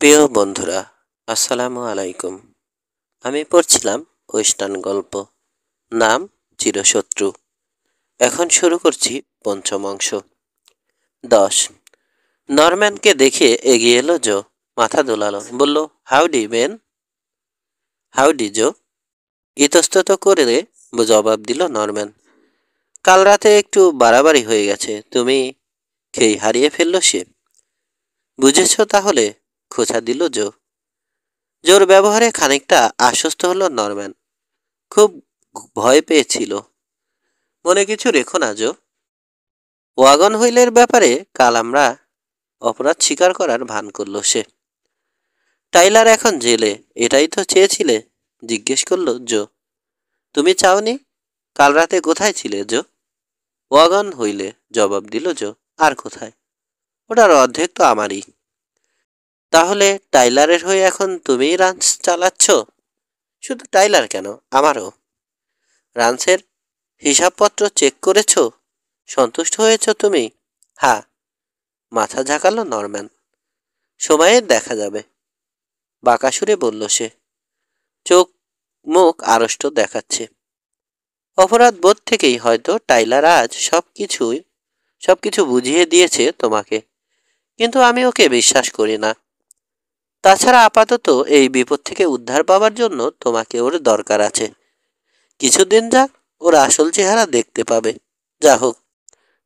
প্রিয় বন্ধুরা, আসসালামু আলাইকুম। আমি পড়ছিলাম ওয়েস্টার্ন গল্প, নাম চিরশত্রু। এখন শুরু করছি পঞ্চম অংশ। 10। নরম্যানকে দেখে এগিয়ে এলো জো। মাথা দোলালো, বলল, হাউডি বেন। হাউডি জো, ইতস্তত করে জবাব দিল নরম্যান। কাল রাতে একটু বাড়াবাড়ি হয়ে গেছে, তুমি খেই হারিয়ে ফেললো সে। বুঝেছ তাহলে, খোঁচা দিল জো। জোর ব্যবহারে খানিকটা আশ্বস্ত হলো নরম্যান। খুব ভয় পেয়েছিল। মনে কিছু রেখো না জো। ওয়াগন হুইলের ব্যাপারে কাল আমরা অপরাধ স্বীকার করার ভান করল সে। টাইলার এখন জেলে, এটাই তো চেয়েছিলে? জিজ্ঞেস করলো জো। তুমি চাওনি? কাল রাতে কোথায় ছিলে জো? ওয়াগন হুইলে, জবাব দিল জো। আর কোথায়? ওটার অর্ধেক তো আমারই। তাহলে টাইলারের হয়ে এখন তুমিই রাঞ্চ চালাচ্ছ? শুধু টাইলার কেন, আমারও। রাঞ্চের হিসাবপত্র চেক করেছ? সন্তুষ্ট হয়েছ তুমি? হ্যাঁ, মাথা ঝাঁকালো নরম্যান। সময়ে দেখা যাবে, বাঁকা সুরে বলল সে। চোখ মুখ আড়ষ্ট দেখাচ্ছে। অপরাধ বোধ থেকেই হয়তো টাইলার আজ সবকিছু বুঝিয়ে দিয়েছে তোমাকে, কিন্তু আমি ওকে বিশ্বাস করি না। তাছাড়া আপাতত এই বিপদ থেকে উদ্ধার পাওয়ার জন্য তোমাকে ওর দরকার আছে। কিছুদিন যাক, ওর আসল চেহারা দেখতে পাবে। যা হোক,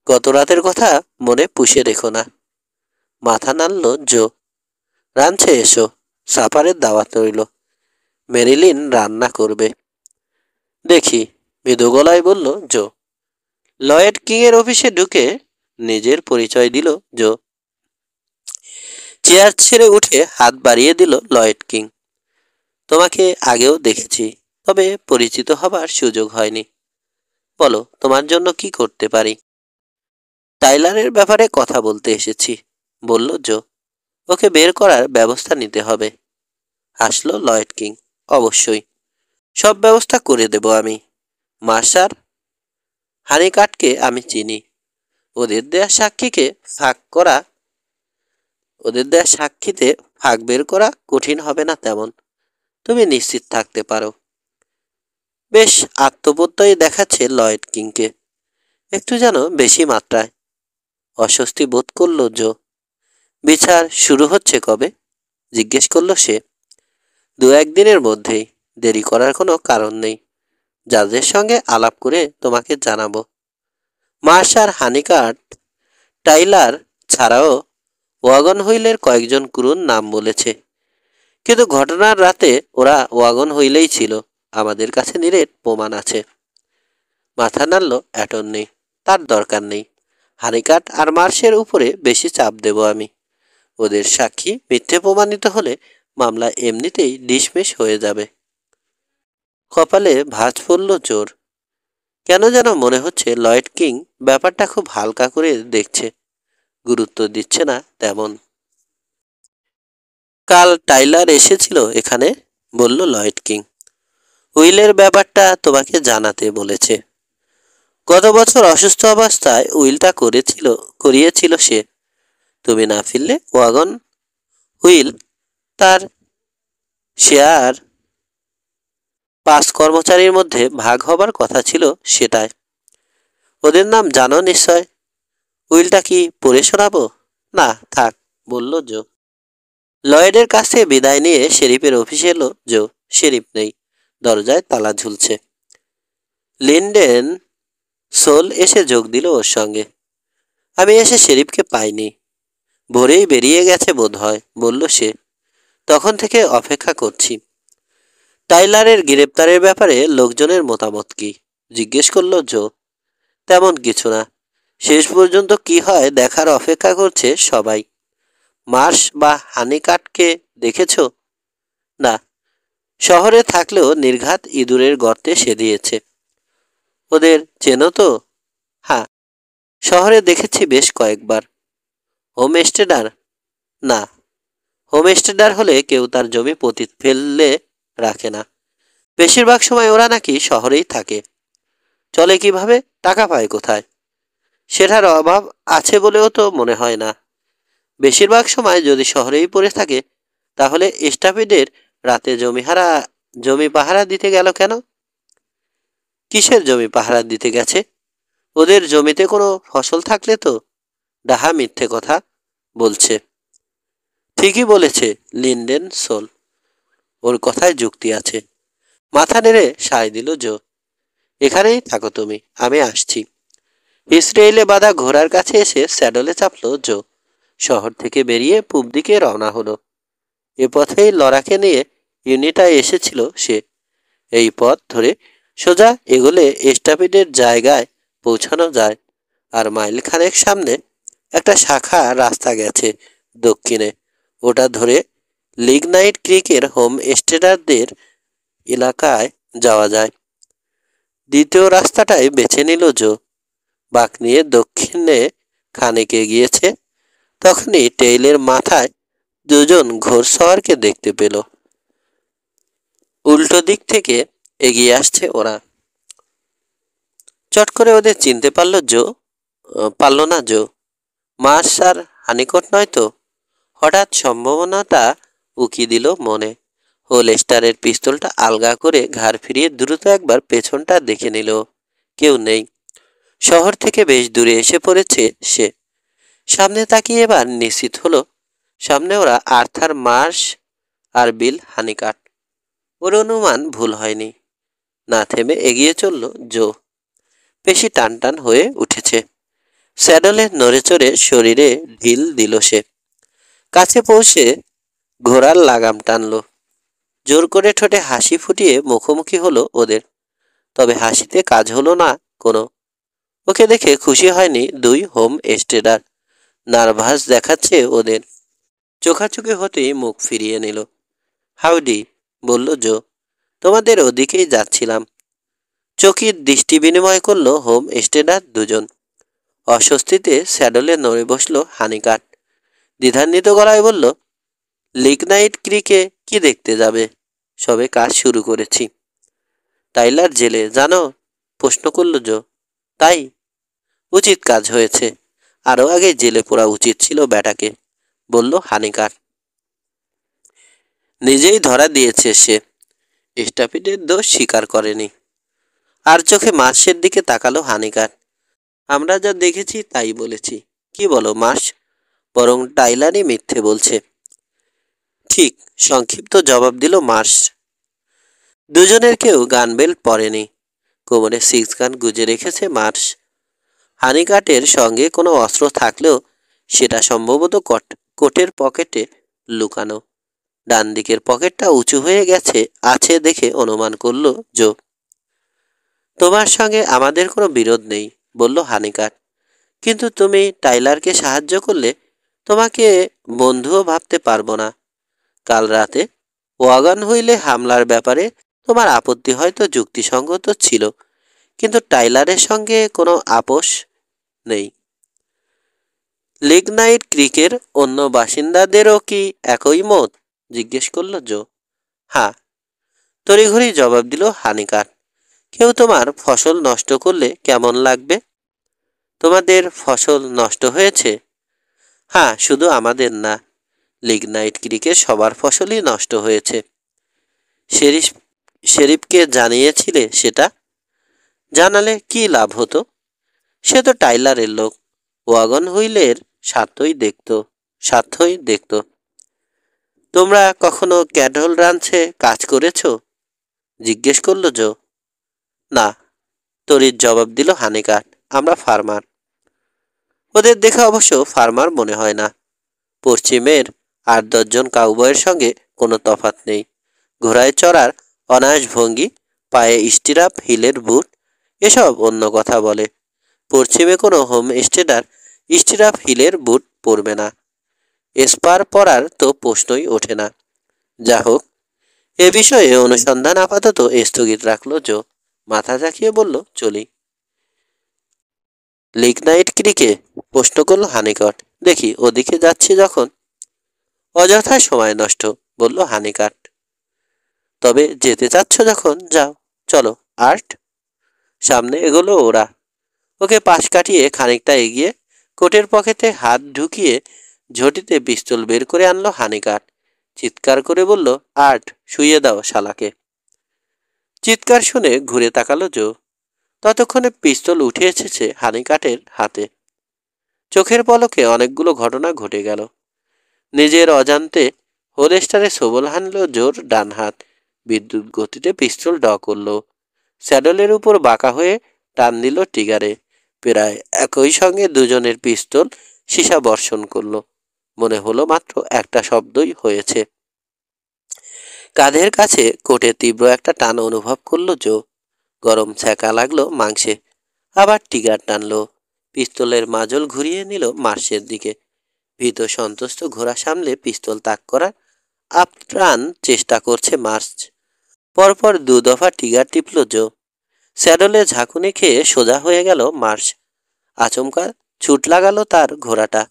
গত রাতের কথা মনে পুষে রেখো না। মাথা নাড়ল জো। রাঞ্চে এসো, সাপারের দাওয়াত রইল। মেরিলিন রান্না করবে। দেখি, মৃদু গলায় বলল জো। লয়েড কিং এর অফিসে ঢুকে নিজের পরিচয় দিল জো। চেয়ার ছেড়ে উঠে হাত বাড়িয়ে দিল লয়েড কিং। তোমাকে আগেও দেখেছি, তবে পরিচিত হবার সুযোগ হয়নি। বলো, তোমার জন্য কি করতে পারি? টাইলারের ব্যাপারে কথা বলতে এসেছি, বলল জো। ওকে বের করার ব্যবস্থা নিতে হবে। হাসলো লয়েড কিং। অবশ্যই, সব ব্যবস্থা করে দেব আমি। মার্শার হানিকাটকে আমি চিনি। ওদের দেয়া সাক্ষীকে ফাঁক করা ওদের দেয়া সাক্ষীতে ফাঁক বের করা কঠিন হবে না তেমন, তুমি নিশ্চিত থাকতে পারো। বেশ আত্মপ্রত্যয় দেখাচ্ছে লয়েড কিংকে, একটু যেন বেশি মাত্রায়। অস্বস্তি বোধ করলো জো। বিচার শুরু হচ্ছে কবে? জিজ্ঞেস করলো সে। 2-1 দিনের মধ্যেই, দেরি করার কোনো কারণ নেই। জাজের সঙ্গে আলাপ করে তোমাকে জানাবো। মার্শার হানিকাট টাইলার ছাড়াও ওয়াগন হুইলের কয়েকজন ক্রুর নাম বলেছে, কিন্তু ঘটনার রাতে ওরা ওয়াগন হুইলেই ছিল। আমাদের কাছে নিরেট প্রমাণ আছে। মাথা নাড়ল অ্যাটর্নি। তার দরকার নেই। হানিকাট আর মার্শের উপরে বেশি চাপ দেব আমি। ওদের সাক্ষী মিথ্যে প্রমাণিত হলে মামলা এমনিতেই ডিসমিস হয়ে যাবে। কপালে ভাঁজ পড়ল জোর। কেন যেন মনে হচ্ছে লয়েড কিং ব্যাপারটা খুব হালকা করে দেখছে, গুরুত্ব দিচ্ছে না তেমন। কাল টাইলার এসেছিল এখানে, বলল লয়েড কিং। উইলের ব্যাপারটা তোমাকে জানাতে বলেছে। গত বছর অসুস্থ অবস্থায় উইলটা করিয়েছিল সে। তুমি না ফিরলে ওয়াগন হুইল তার শেয়ার 5 কর্মচারীর মধ্যে ভাগ হবার কথা ছিল সেটায়। ওদের নাম জানো নিশ্চয়। উইলটা কি পড়ে শোনাবো? না, থাক, বলল জো। লয়েডের কাছ থেকে বিদায় নিয়ে শেরিফের অফিসে এলো জো। শেরিফ নেই, দরজায় তালা ঝুলছে। লিন্ডেন সোল এসে যোগ দিল ওর সঙ্গে। আমি এসে শেরিফকে পাইনি, ভোরেই বেরিয়ে গেছে বোধ হয়, বলল সে। তখন থেকে অপেক্ষা করছি। টাইলারের গ্রেপ্তারের ব্যাপারে লোকজনের মতামত কি? জিজ্ঞেস করলো জো। তেমন কিছু না, শেষ পর্যন্ত কি হয় দেখার অপেক্ষা করছে সবাই। মার্শ বা হানিকাটকে দেখেছ? না, শহরে থাকলেও নির্ঘাত ইঁদুরের গর্তে সেদিয়েছে। ওদের চেনো তো? হ্যাঁ, শহরে দেখেছি বেশ কয়েকবার। হোমস্টেডার? না, হোমস্টেডার হলে কেউ তার জমি পতিত ফেললে রাখে না। বেশিরভাগ সময় ওরা নাকি শহরেই থাকে। চলে কিভাবে, টাকা পায় কোথায়? সেটার অভাব আছে বলেও তো মনে হয় না। বেশিরভাগ সময় যদি শহরেই পড়ে থাকে, তাহলে স্টাফিডের রাতে জমি পাহারা দিতে গেল কেন? কিসের জমি পাহারা দিতে গেছে? ওদের জমিতে কোনো ফসল থাকলে তো। ডাহা মিথ্যে কথা বলছে। ঠিকই বলেছে লিন্ডেন সোল, ওর কথায় যুক্তি আছে। মাথা নেড়ে সায় দিল জো। এখানেই থাকো তুমি, আমি আসছি। ইসরায়েলে বাঁধা ঘোড়ার কাছে এসে স্যাডলে চাপল জো। শহর থেকে বেরিয়ে পূব দিকে রওনা হলো। এ পথেই লরাকে নিয়ে ইউনিটায় এসেছিল সে। এই পথ ধরে সোজা এগোলে স্টাপিডের জায়গায় পৌঁছানো যায়। আর মাইল খানেক সামনে একটা শাখা রাস্তা গেছে দক্ষিণে। ওটা ধরে লিগনাইট ক্রিকের হোম স্টেডারদের এলাকায় যাওয়া যায়। দ্বিতীয় রাস্তাটাই বেছে নিল জো। বাঁক নিয়ে দক্ষিণে খানিক এগিয়েছে, তখনই টেইলের মাথায় দুজন ঘোড়সওয়ারকে দেখতে পেল। উল্টো দিক থেকে এগিয়ে আসছে ওরা। চট করে ওদের চিনতে পারল না জো। মার্শ আর হানিকট নয় তো? হঠাৎ সম্ভাবনাটা উকি দিল মনে। হোলস্টারের পিস্তলটা আলগা করে ঘাড় ফিরিয়ে দ্রুত একবার পেছনটা দেখে নিল। কেউ নেই। শহর থেকে বেশ দূরে এসে পড়েছে সে। সামনে তাকিয়ে এবার নিশ্চিত হলো সামনে ওরা আর্থার মার্শ আর বিল হানিকাট। ওর অনুমান ভুল হয়নি। না থেমে এগিয়ে চলল জো। বেশি টান টান হয়ে উঠেছে। স্যাডলে নড়ে চড়ে শরীরে ঢিল দিল সে। কাছে পৌঁছে ঘোড়ার লাগাম টানল। জোর করে ঠোঁটে হাসি ফুটিয়ে মুখোমুখি হলো ওদের। তবে হাসিতে কাজ হলো না কোনো। ওকে দেখে খুশি হয়নি দুই হোম স্টেডার। নার্ভাস দেখাচ্ছে ওদের। চোখাচোখি হতেই মুখ ফিরিয়ে নিল। হাউডি, বলল জো। তোমাদের ওদিকেই যাচ্ছিলাম। চকির দৃষ্টি বিনিময় করল হোম স্টেডার দুজন। অস্বস্তিতে স্যাডলে নড়ে বসল হানিকাট। দ্বিধান্বিত গলায় বলল, লিগনাইট ক্রিকে কি দেখতে যাবে? সবে কাজ শুরু করেছি। টাইলার জেলে জানো? প্রশ্ন করল জো। তাই? উচিত কাজ হয়েছে। আরো আগে জেলে পড়া উচিত ছিল ব্যাটাকে, বলল হানিকাট। নিজেই ধরা দিয়েছে সে। স্টাফিডের দোষ স্বীকার করেনি। আর চোখে মার্শের দিকে তাকালো হানিকাট। আমরা যা দেখেছি তাই বলেছি। কি বলো মার্শ? বরং টাইলারই মিথ্যে বলছে। ঠিক, সংক্ষিপ্ত জবাব দিল মার্শ। দুজনের কেউ গান বেল্ট পরেনি। কোমরে 6 গান গুজে রেখেছে মার্শ। হানিকাটের সঙ্গে কোনো অস্ত্র থাকলেও সেটা সম্ভবত কোটের পকেটে লুকানো। ডান দিকের পকেটটা উঁচু হয়ে আছে দেখে অনুমান করল জো। তোমার সঙ্গে আমাদের কোনো বিরোধ নেই, বলল হানিকাট। কিন্তু তুমি টাইলারকে সাহায্য করলে তোমাকে বন্ধুও ভাবতে পারবো না। কাল রাতে ওয়াগন হুইলে হামলার ব্যাপারে তোমার আপত্তি হয়তো যুক্তিসঙ্গত ছিল, কিন্তু টাইলারের সঙ্গে কোনো আপোষ নেই। লিগনাইট ক্রিকের অন্য বাসিন্দাদেরও কি একই মত? জিজ্ঞেস করল জো। হ্যাঁ, তড়িঘড়ি জবাব দিল হানিকাট। কেউ তোমার ফসল নষ্ট করলে কেমন লাগবে? তোমাদের ফসল নষ্ট হয়েছে? হ্যাঁ, শুধু আমাদের না, লিগনাইট ক্রিকের সবার ফসলই নষ্ট হয়েছে। শেরিফকে জানিয়েছিলে সেটা? জানালে কি লাভ হতো? সে তো টাইলারের লোক। ওয়াগন হুইলের স্বার্থই দেখত। তোমরা কখনো ক্যাটল রাঞ্চে কাজ করেছো? জিজ্ঞেস করল জো। না, তড়িৎ জবাব দিল হানিকাট। আমরা ফার্মার। ওদের দেখে অবশ্য ফার্মার মনে হয় না। পশ্চিমের 8-10 জন কাউবয়ের সঙ্গে কোনো তফাৎ নেই। ঘোড়ায় চড়ার অনায়াস ভঙ্গি, পায়ে স্টিরাপ হিলের বুট, এসব অন্য কথা বলে। পশ্চিমে কোনো হোম স্টেডার স্টিরাপ হিলের বুট পরবে না। স্পার পরার তো প্রশ্নই ওঠে না। যা হোক, এ বিষয়ে অনুসন্ধান আপাতত স্থগিত রাখলো জো। মাথা ঝাঁকিয়ে বলল, চলি। লিগনাইট ক্রিকে? প্রশ্ন করল হানিকাট। দেখি, ওদিকে যাচ্ছি যখন। অযথা সময় নষ্ট, বলল হানিকাট। তবে যেতে চাচ্ছ যখন যাও, চলো। আর্ট। সামনে এগোলো ওরা। ওকে পাশ কাটিয়ে খানিকটা এগিয়ে কোটের পকেটে হাত ঢুকিয়ে ঝটিতে পিস্তল বের করে আনলো হানিকাট। চিৎকার করে বলল, আট, শুইয়ে দাও শালাকে। চিৎকার শুনে ঘুরে তাকালো জো। ততক্ষণে পিস্তল উঠে এসেছে হানিকাটের হাতে। চোখের পলকে অনেকগুলো ঘটনা ঘটে গেল। নিজের অজান্তে হোলেস্টারে সবল হানল জোর ডান হাত। বিদ্যুৎ গতিতে পিস্তল ড করল। স্যাডেলের উপর বাঁকা হয়ে টান দিল ট্রিগারে। প্রায় একই সঙ্গে দুজনের পিস্তল সীসা বর্ষণ করল। মনে হলো মাত্র একটা শব্দই হয়েছে। কাঁধের কাছে কোটে তীব্র একটা টান অনুভব করলো জো। গরম ছ্যাঁকা লাগলো মাংসে। আবার ট্রিগার টানলো। পিস্তলের মাজল ঘুরিয়ে নিল মার্শের দিকে। ভীত সন্তুষ্ট ঘোড়া সামলে পিস্তল তাক করার আপ্রাণ চেষ্টা করছে মার্শ। পরপর দু দফা ট্রিগার টিপল জো। স্যাডলে ঝাঁকুনি খেয়ে সোজা হয়ে গেল মার্শ। আচমকা ছুট লাগালো তার ঘোড়াটা।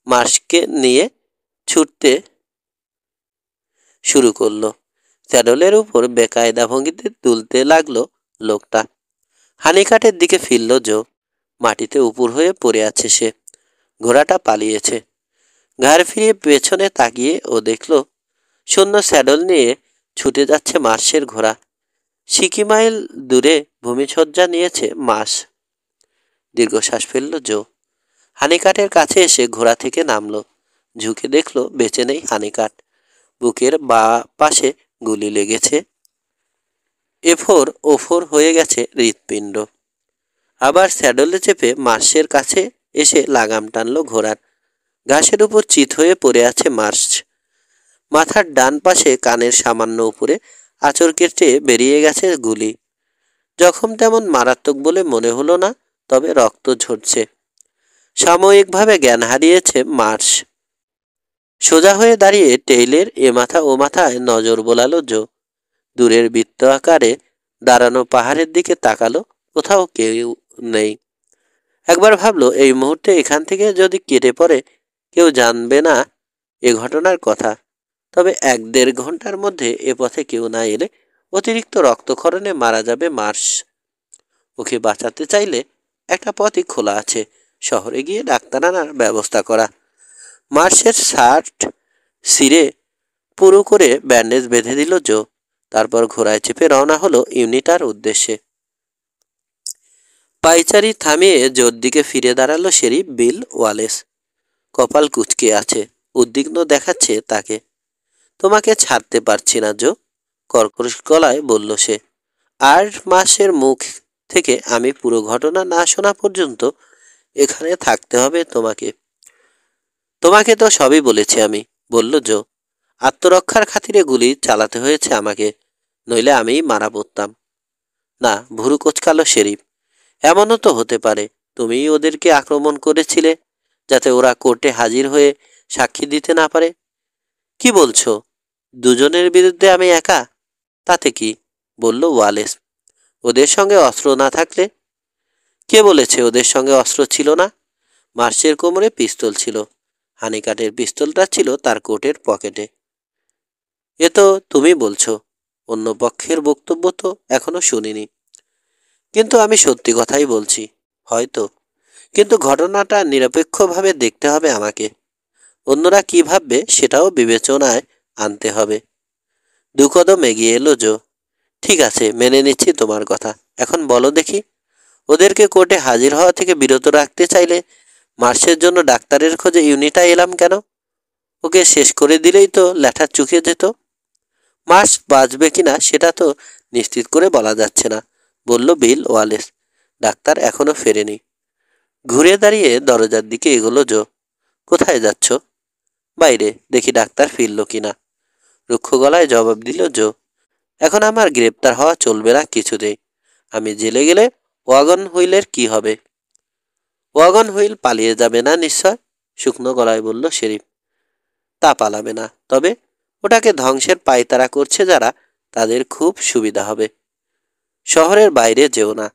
মার্শকে নিয়ে ছুটতে শুরু করলো। স্যাডলের উপর বেকায়দা ভঙ্গিতে তুলতে লাগলো লোকটা। হানিকাটের দিকে ফিরল জো। মাটিতে উপুর হয়ে পড়ে আছে সে। ঘোড়াটা পালিয়েছে। ঘাড় ফিরিয়ে পেছনে তাকিয়ে ও দেখল শূন্য স্যাডল নিয়ে ছুটে যাচ্ছে মার্শের ঘোড়া। সিকি মাইল দূরে ভূমিসজ্জা নিয়েছে মার্শ। দীর্ঘশ্বাস ফেলল জো। হানিকাটের কাছে এসে ঘোড়া থেকে নামলো। ঝুঁকে দেখল বেঁচে নেই হানিকাট। বুকের বাঁ পাশে গুলি লেগেছে। এফোর ওফোর হয়ে গেছে হৃৎপিণ্ড। আবার স্যাডলে চেপে মার্শের কাছে এসে লাগাম টানল ঘোড়ার। ঘাসের উপর চিত হয়ে পড়ে আছে মার্শ। মাথার ডান পাশে কানের সামান্য উপরে আঁচড় কেটে বেরিয়ে গেছে গুলি। জখম তেমন মারাত্মক বলে মনে হলো না, তবে রক্ত ঝরছে। সাময়িকভাবে জ্ঞান হারিয়েছে মার্শ। সোজা হয়ে দাঁড়িয়ে টেইলের এ মাথা ও মাথায় নজর বোলালো জো। দূরের বৃত্ত আকারে দাঁড়ানো পাহাড়ের দিকে তাকালো। কোথাও কেউ নেই। একবার ভাবলো এই মুহূর্তে এখান থেকে যদি কেটে পড়ে কেউ জানবে না এ ঘটনার কথা। তবে 1-1.5 ঘন্টার মধ্যে এ পথে কেউ না এলে অতিরিক্ত রক্তক্ষরণে মারা যাবে মার্শ। ওকে বাঁচাতে চাইলে একটা পথই খোলা আছে, শহরে গিয়ে ডাক্তার আনার ব্যবস্থা করা। মার্শের শার্ট ছিঁড়ে পুরো করে ব্যান্ডেজ বেঁধে দিল জো। তারপর ঘোড়ায় চেপে রওনা হলো ইউনিটার উদ্দেশ্যে। পাইচারি থামিয়ে জোর দিকে ফিরে দাঁড়ালো শেরিফ বিল ওয়ালেস। কপাল কুঁচকে আছে। উদ্বিগ্ন দেখাচ্ছে তাকে। তোমাকে ছাড়তে পারছি না জো, কর্কশ গলায় বলল সে। 8 মাসের মুখ থেকে আমি পুরো ঘটনা না শোনা পর্যন্ত এখানে থাকতে হবে তোমাকে। তোমাকে তো সবই বলেছি আমি, বলল জো। আত্মরক্ষার খাতিরে গুলি চালাতে হয়েছে আমাকে, নইলে আমিই মারা পড়তাম। না, ভুরু কোচকালো শেরিফ। এমনও তো হতে পারে তুমিই ওদেরকে আক্রমণ করেছিলে, যাতে ওরা কোর্টে হাজির হয়ে সাক্ষী দিতে না পারে। কি বলছো? দুজনের বিরুদ্ধে আমি একা? তাতে কি, বলল ওয়ালেস। ওদের সঙ্গে অস্ত্র না থাকলে? কে বলেছে ওদের সঙ্গে অস্ত্র ছিল না? মার্শের কোমরে পিস্তল ছিল। হানিকাটের পিস্তলটা ছিল তার কোটের পকেটে। এ তো তুমি বলছো। অন্য পক্ষের বক্তব্য তো এখনো শুনিনি। কিন্তু আমি সত্যি কথাই বলছি। হয়তো, কিন্তু ঘটনাটা নিরপেক্ষভাবে দেখতে হবে আমাকে। অন্যরা কি ভাববে সেটাও বিবেচনায় আনতে হবে। 2 কদম এগিয়ে এলো জো। ঠিক আছে, মেনে নিচ্ছি তোমার কথা। এখন বলো দেখি, ওদেরকে কোর্টে হাজির হওয়া থেকে বিরত রাখতে চাইলে মার্শের জন্য ডাক্তারের খোঁজে ইউনিটায় এলাম কেন? ওকে শেষ করে দিলেই তো ল্যাঠা চুকে যেত। মার্শ বাঁচবে কিনা সেটা তো নিশ্চিত করে বলা যাচ্ছে না, বলল বিল ওয়ালেস। ডাক্তার এখনো ফেরেনি। ঘুরে দাঁড়িয়ে দরজার দিকে এগোলো জো। কোথায় যাচ্ছ? বাইরে, দেখি ডাক্তার ফিরল কিনা। রুক্ষ গলায় জবাব দিল জো। এখন আমার গ্রেপ্তার হওয়া চলবে না কিছুতেই। আমি জেলে গেলে ওয়াগন হুইলের কি হবে? ওয়াগন হুইল পালিয়ে যাবে না নিশ্চয়, শুকনো গলায় বলল শেরিফ। তা পালাবে না, তবে ওটাকে ধ্বংসের পায়তারা করছে যারা, তাদের খুব সুবিধা হবে। শহরের বাইরে যেও না।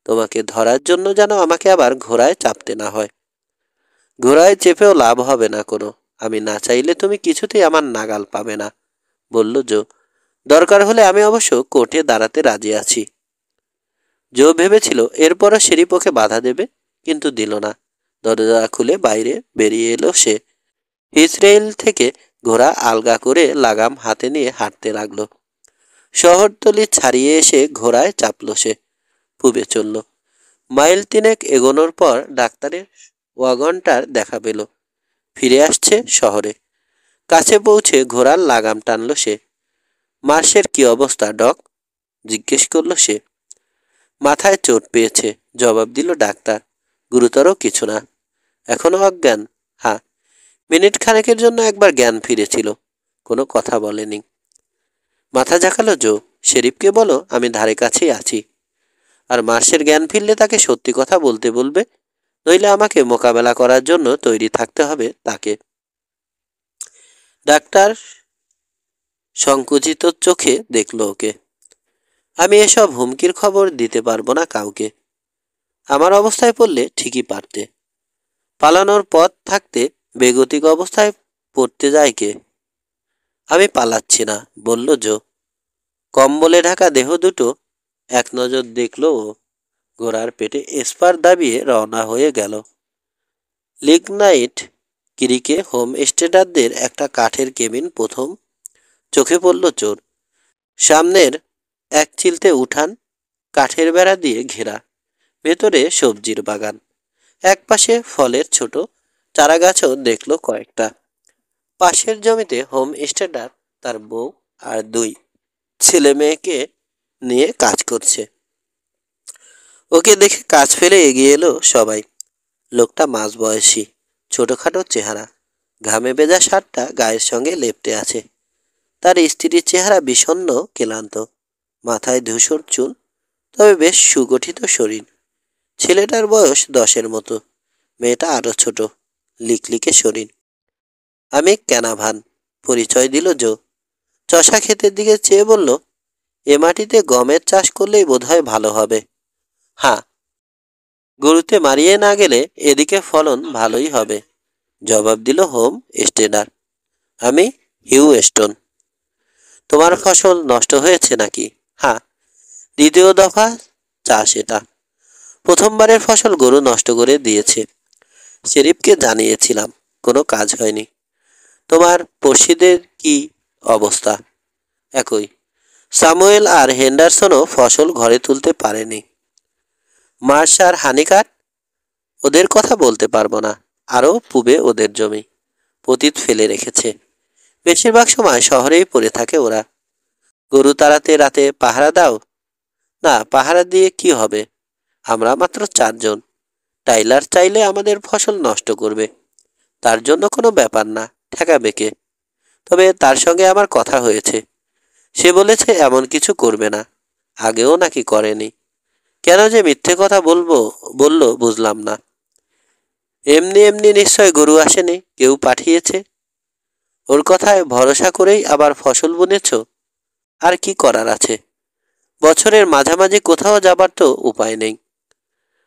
তোমাকে ধরার জন্য যেন আমাকে আবার ঘোড়ায় চাপতে না হয়। ঘোড়ায় চেপেও লাভ হবে না কোনো। আমি না চাইলে তুমি কিছুতেই আমার নাগাল পাবে না, বলল জো। দরকার হলে আমি অবশ্য কোর্টে দাঁড়াতে রাজি আছি। জো ভেবেছিল এরপরও শেরিফ ওকে বাধা দেবে, কিন্তু দিল না। দরজা খুলে বাইরে বেরিয়ে এলো সে। হিসরেল থেকে ঘোড়া আলগা করে লাগাম হাতে নিয়ে হাঁটতে লাগলো। শহরতলি ছাড়িয়ে এসে ঘোড়ায় চাপল সে। পুবে চলল। মাইল তিনেক এগোনোর পর ডাক্তারের ওয়াগনটার দেখা পেল। ফিরে আসছে শহরে। কাছে পৌঁছে ঘোড়ার লাগাম টানল সে। মার্শের কি অবস্থা ডক? জিজ্ঞেস করল সে। মাথায় চোট পেয়েছে, জবাব দিল ডাক্তার। গুরুতর কিছু না। এখনো অজ্ঞান? হ্যাঁ, মিনিট খানেকের জন্য একবার জ্ঞান ফিরেছিল। কোনো কথা বলেনি। মাথা ঝাঁকালো জো। শেরিফকে বলো আমি ধারে কাছেই আছি। আর মার্শের জ্ঞান ফিরলে তাকে সত্যি কথা বলতে বলবে, নইলে আমাকে মোকাবেলা করার জন্য তৈরি থাকতে হবে তাকে। ডাক্তার সংকুচিত চোখে দেখল ওকে। আমি এসব হুমকির খবর দিতে পারবো না কাউকে। আমার অবস্থায় পড়লে ঠিকই পারতে। পালানোর পথ থাকতে বেগতিক অবস্থায় পড়তে যায় কে? আমি পালাচ্ছি না, বলল জো। কম্বলে ঢাকা দেহ দুটো এক নজর দেখল ও। ঘোড়ার পেটে এসপার দাবিয়ে রওনা হয়ে গেল। লিগনাইট ক্রিকে হোম স্টেডারদের একটা কাঠের কেবিন প্রথম চোখে পড়ল চোর। সামনের এক চিলতে উঠান, কাঠের বেড়া দিয়ে ঘেরা। ভেতরে সবজির বাগান। একপাশে ফলের ছোট চারাগাছও দেখল কয়েকটা। পাশের জমিতে হোম স্টেডার তার বউ আর দুই ছেলে মেয়েকে নিয়ে কাজ করছে। ওকে দেখে কাজ ফেলে এগিয়ে এলো সবাই। লোকটা মাঝবয়সী, ছোটখাটো চেহারা। ঘামে ভেজা শার্টটা গায়ের সঙ্গে লেপ্টে আছে। তার স্ত্রীর চেহারা বিষণ্ণ ক্লান্ত। মাথায় ধূসর চুল, তবে বেশ সুগঠিত শরীর। ছেলেটার বয়স 10-এর মতো, মেয়েটা আরো ছোট, লিকলিকে শরীর। আমি ক্যানাভান, পরিচয় দিল জো। চষা ক্ষেতের দিকে চেয়ে বলল, এ মাটিতে গমের চাষ করলেই বোধহয় ভালো হবে। হ্যাঁ, গরুতে মারিয়ে না গেলে এদিকে ফলন ভালোই হবে, জবাব দিল হোম স্টেডার। আমি হিউস্টন। তোমার ফসল নষ্ট হয়েছে নাকি? হ্যাঁ, দ্বিতীয় দফা চাষ এটা। প্রথমবারের ফসল গরু নষ্ট করে দিয়েছে। শেরিফকে জানিয়েছিলাম, কোনো কাজ হয়নি। তোমার পড়শিদের কি অবস্থা? একই। সামুয়েল আর হেন্ডারসনও ফসল ঘরে তুলতে পারেনি। মার্শ আর হানিকাট, ওদের কথা বলতে পারবো না। আরও পূবে ওদের জমি পতিত ফেলে রেখেছে। বেশিরভাগ সময় শহরেই পড়ে থাকে ওরা। গরু তাড়াতে রাতে পাহারা দাও? না, পাহারা দিয়ে কি হবে? আমরা মাত্র 4 জন। টাইলার চাইলে আমাদের ফসল নষ্ট করবে, তার জন্য কোনো ব্যাপার না, ঠেকাবে কে? তবে তার সঙ্গে আমার কথা হয়েছে। সে বলেছে এমন কিছু করবে না। আগেও নাকি করেনি। কেন যে মিথ্যে কথা বলল বুঝলাম না। এমনি এমনি নিশ্চয় গরু আসেনি, কেউ পাঠিয়েছে। ওর কথায় ভরসা করেই আবার ফসল বুনেছ? আর কি করার আছে? বছরের মাঝামাঝি কোথাও যাবার তো উপায় নেই।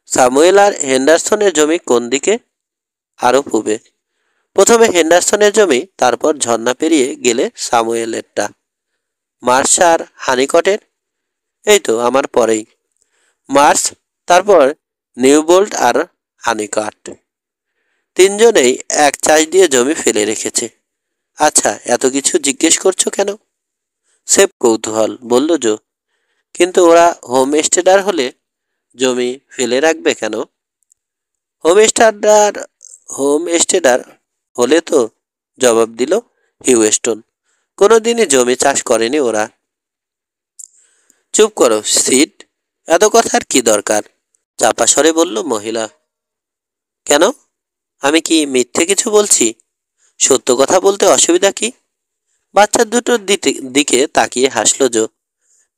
সামুয়েল আর হেন্ডারসনের জমি কোন দিকে? আরো পূবে। প্রথমে হেন্ডারসনের জমি, তারপর ঝর্ণা পেরিয়ে গেলে সামুয়েলেরটা। মার্শ আর হানিকটের? এই তো আমার পরেই। মার্শ, তারপর নিউবোল্ট আর হানিকট। 3 জনেই এক চাষ দিয়ে জমি ফেলে রেখেছে। আচ্ছা, এত কিছু জিজ্ঞেস করছো কেন? সেব কৌতূহল, বলল জো। কিন্তু ওরা হোম স্টেডার হলে জমি ফেলে রাখবে কেন? হোম স্টেডার হোম স্টেডার হলে তো, জবাব দিল হিউস্টন। কোনোদিনই জমি চাষ করেনি ওরা। চুপ করো সিড, এত কথার কি দরকার? চাপা স্বরে বলল মহিলা। কেন? আমি কি মিথ্যে কিছু বলছি? সত্য কথা বলতে অসুবিধা কি? বাচ্চা দুটোর দিকে তাকিয়ে হাসলো জো।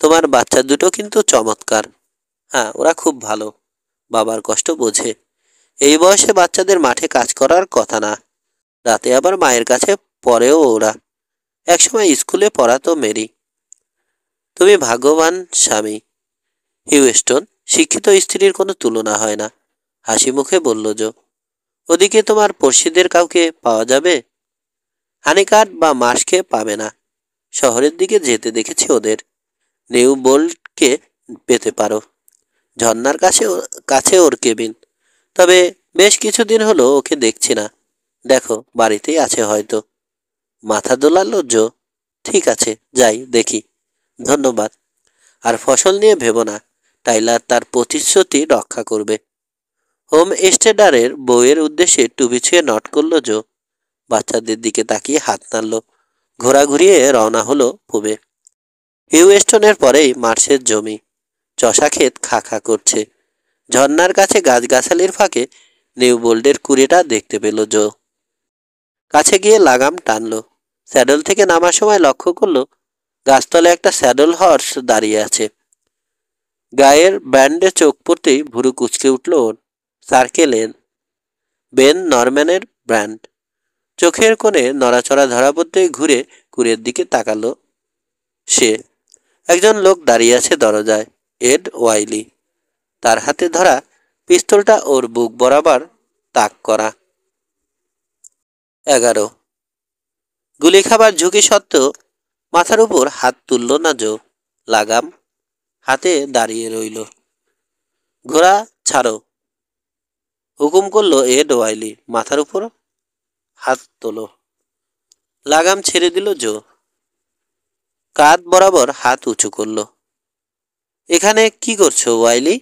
তোমার বাচ্চা দুটো কিন্তু চমৎকার। হ্যাঁ, ওরা খুব ভালো। বাবার কষ্ট বোঝে। এই বয়সে বাচ্চাদের মাঠে কাজ করার কথা না। রাতে আবার মায়ের কাছে পড়েও ওরা। একসময় স্কুলে পড়াতো মেরি। তুমি ভাগ্যবান স্বামী হিউস্টন। শিক্ষিত স্ত্রীর কোনো তুলনা হয় না, হাসি মুখে বলল জো। ওদিকে তোমার পড়শিদের কাউকে পাওয়া যাবে? হানিকাট বা মাসকে পাবে না। শহরের দিকে যেতে দেখেছি ওদের। নিউ বোল্টকে পেতে পারো। ঝর্নার কাছে ওর কেবিন। তবে বেশ কিছুদিন হলো ওকে দেখছি না। দেখো, বাড়িতেই আছে হয়তো। মাথা দোলালো জো। ঠিক আছে, যাই দেখি। ধন্যবাদ। আর ফসল নিয়ে ভেবো না, টাইলার তার প্রতিশ্রুতি রক্ষা করবে। হোম স্টেডারের বউয়ের উদ্দেশ্যে টুপি ছুঁয়ে নট করলো জো। বাচ্চাদের দিকে তাকিয়ে হাত নাড়ল। ঘোড়া ঘুরিয়ে রওনা হলো পুবে। হিউস্টনের পরেই মার্শের জমি। চষা ক্ষেত খা খা করছে। ঝর্নার কাছে গাছগাছালির ফাঁকে নিউ বোল্ডের কুড়িটা দেখতে পেল জো। কাছে গিয়ে লাগাম টানলো। স্যাডল থেকে নামার সময় লক্ষ্য করলো গাছতলে একটা স্যাডল হর্স দাঁড়িয়ে আছে। গায়ের ব্যান্ডে চোখ পড়তেই ভুরু কুচকে উঠল ওর। সার্কেলের বেন নরম্যানের ব্র্যান্ড। চোখের কোণে নড়াচড়া ধরা পড়তেই ঘুরে কুড়ের দিকে তাকালো সে। একজন লোক দাঁড়িয়ে আছে দরজায়। এড ওয়াইলি। তার হাতে ধরা পিস্তলটা ওর বুক বরাবর তাক করা। 11। গুলি খাবার ঝুঁকি সত্ত্বেও মাথার উপর হাত তুলল না জো। লাগাম হাতে দাঁড়িয়ে রইল। ঘোড়া ছাড়ো, হুকুম করলো এড ওয়াইলি। মাথার উপর হাত তোলো। লাগাম ছেড়ে দিল জো। কাঁধ বরাবর হাত উঁচু করল। এখানে কি করছো ওয়াইলি?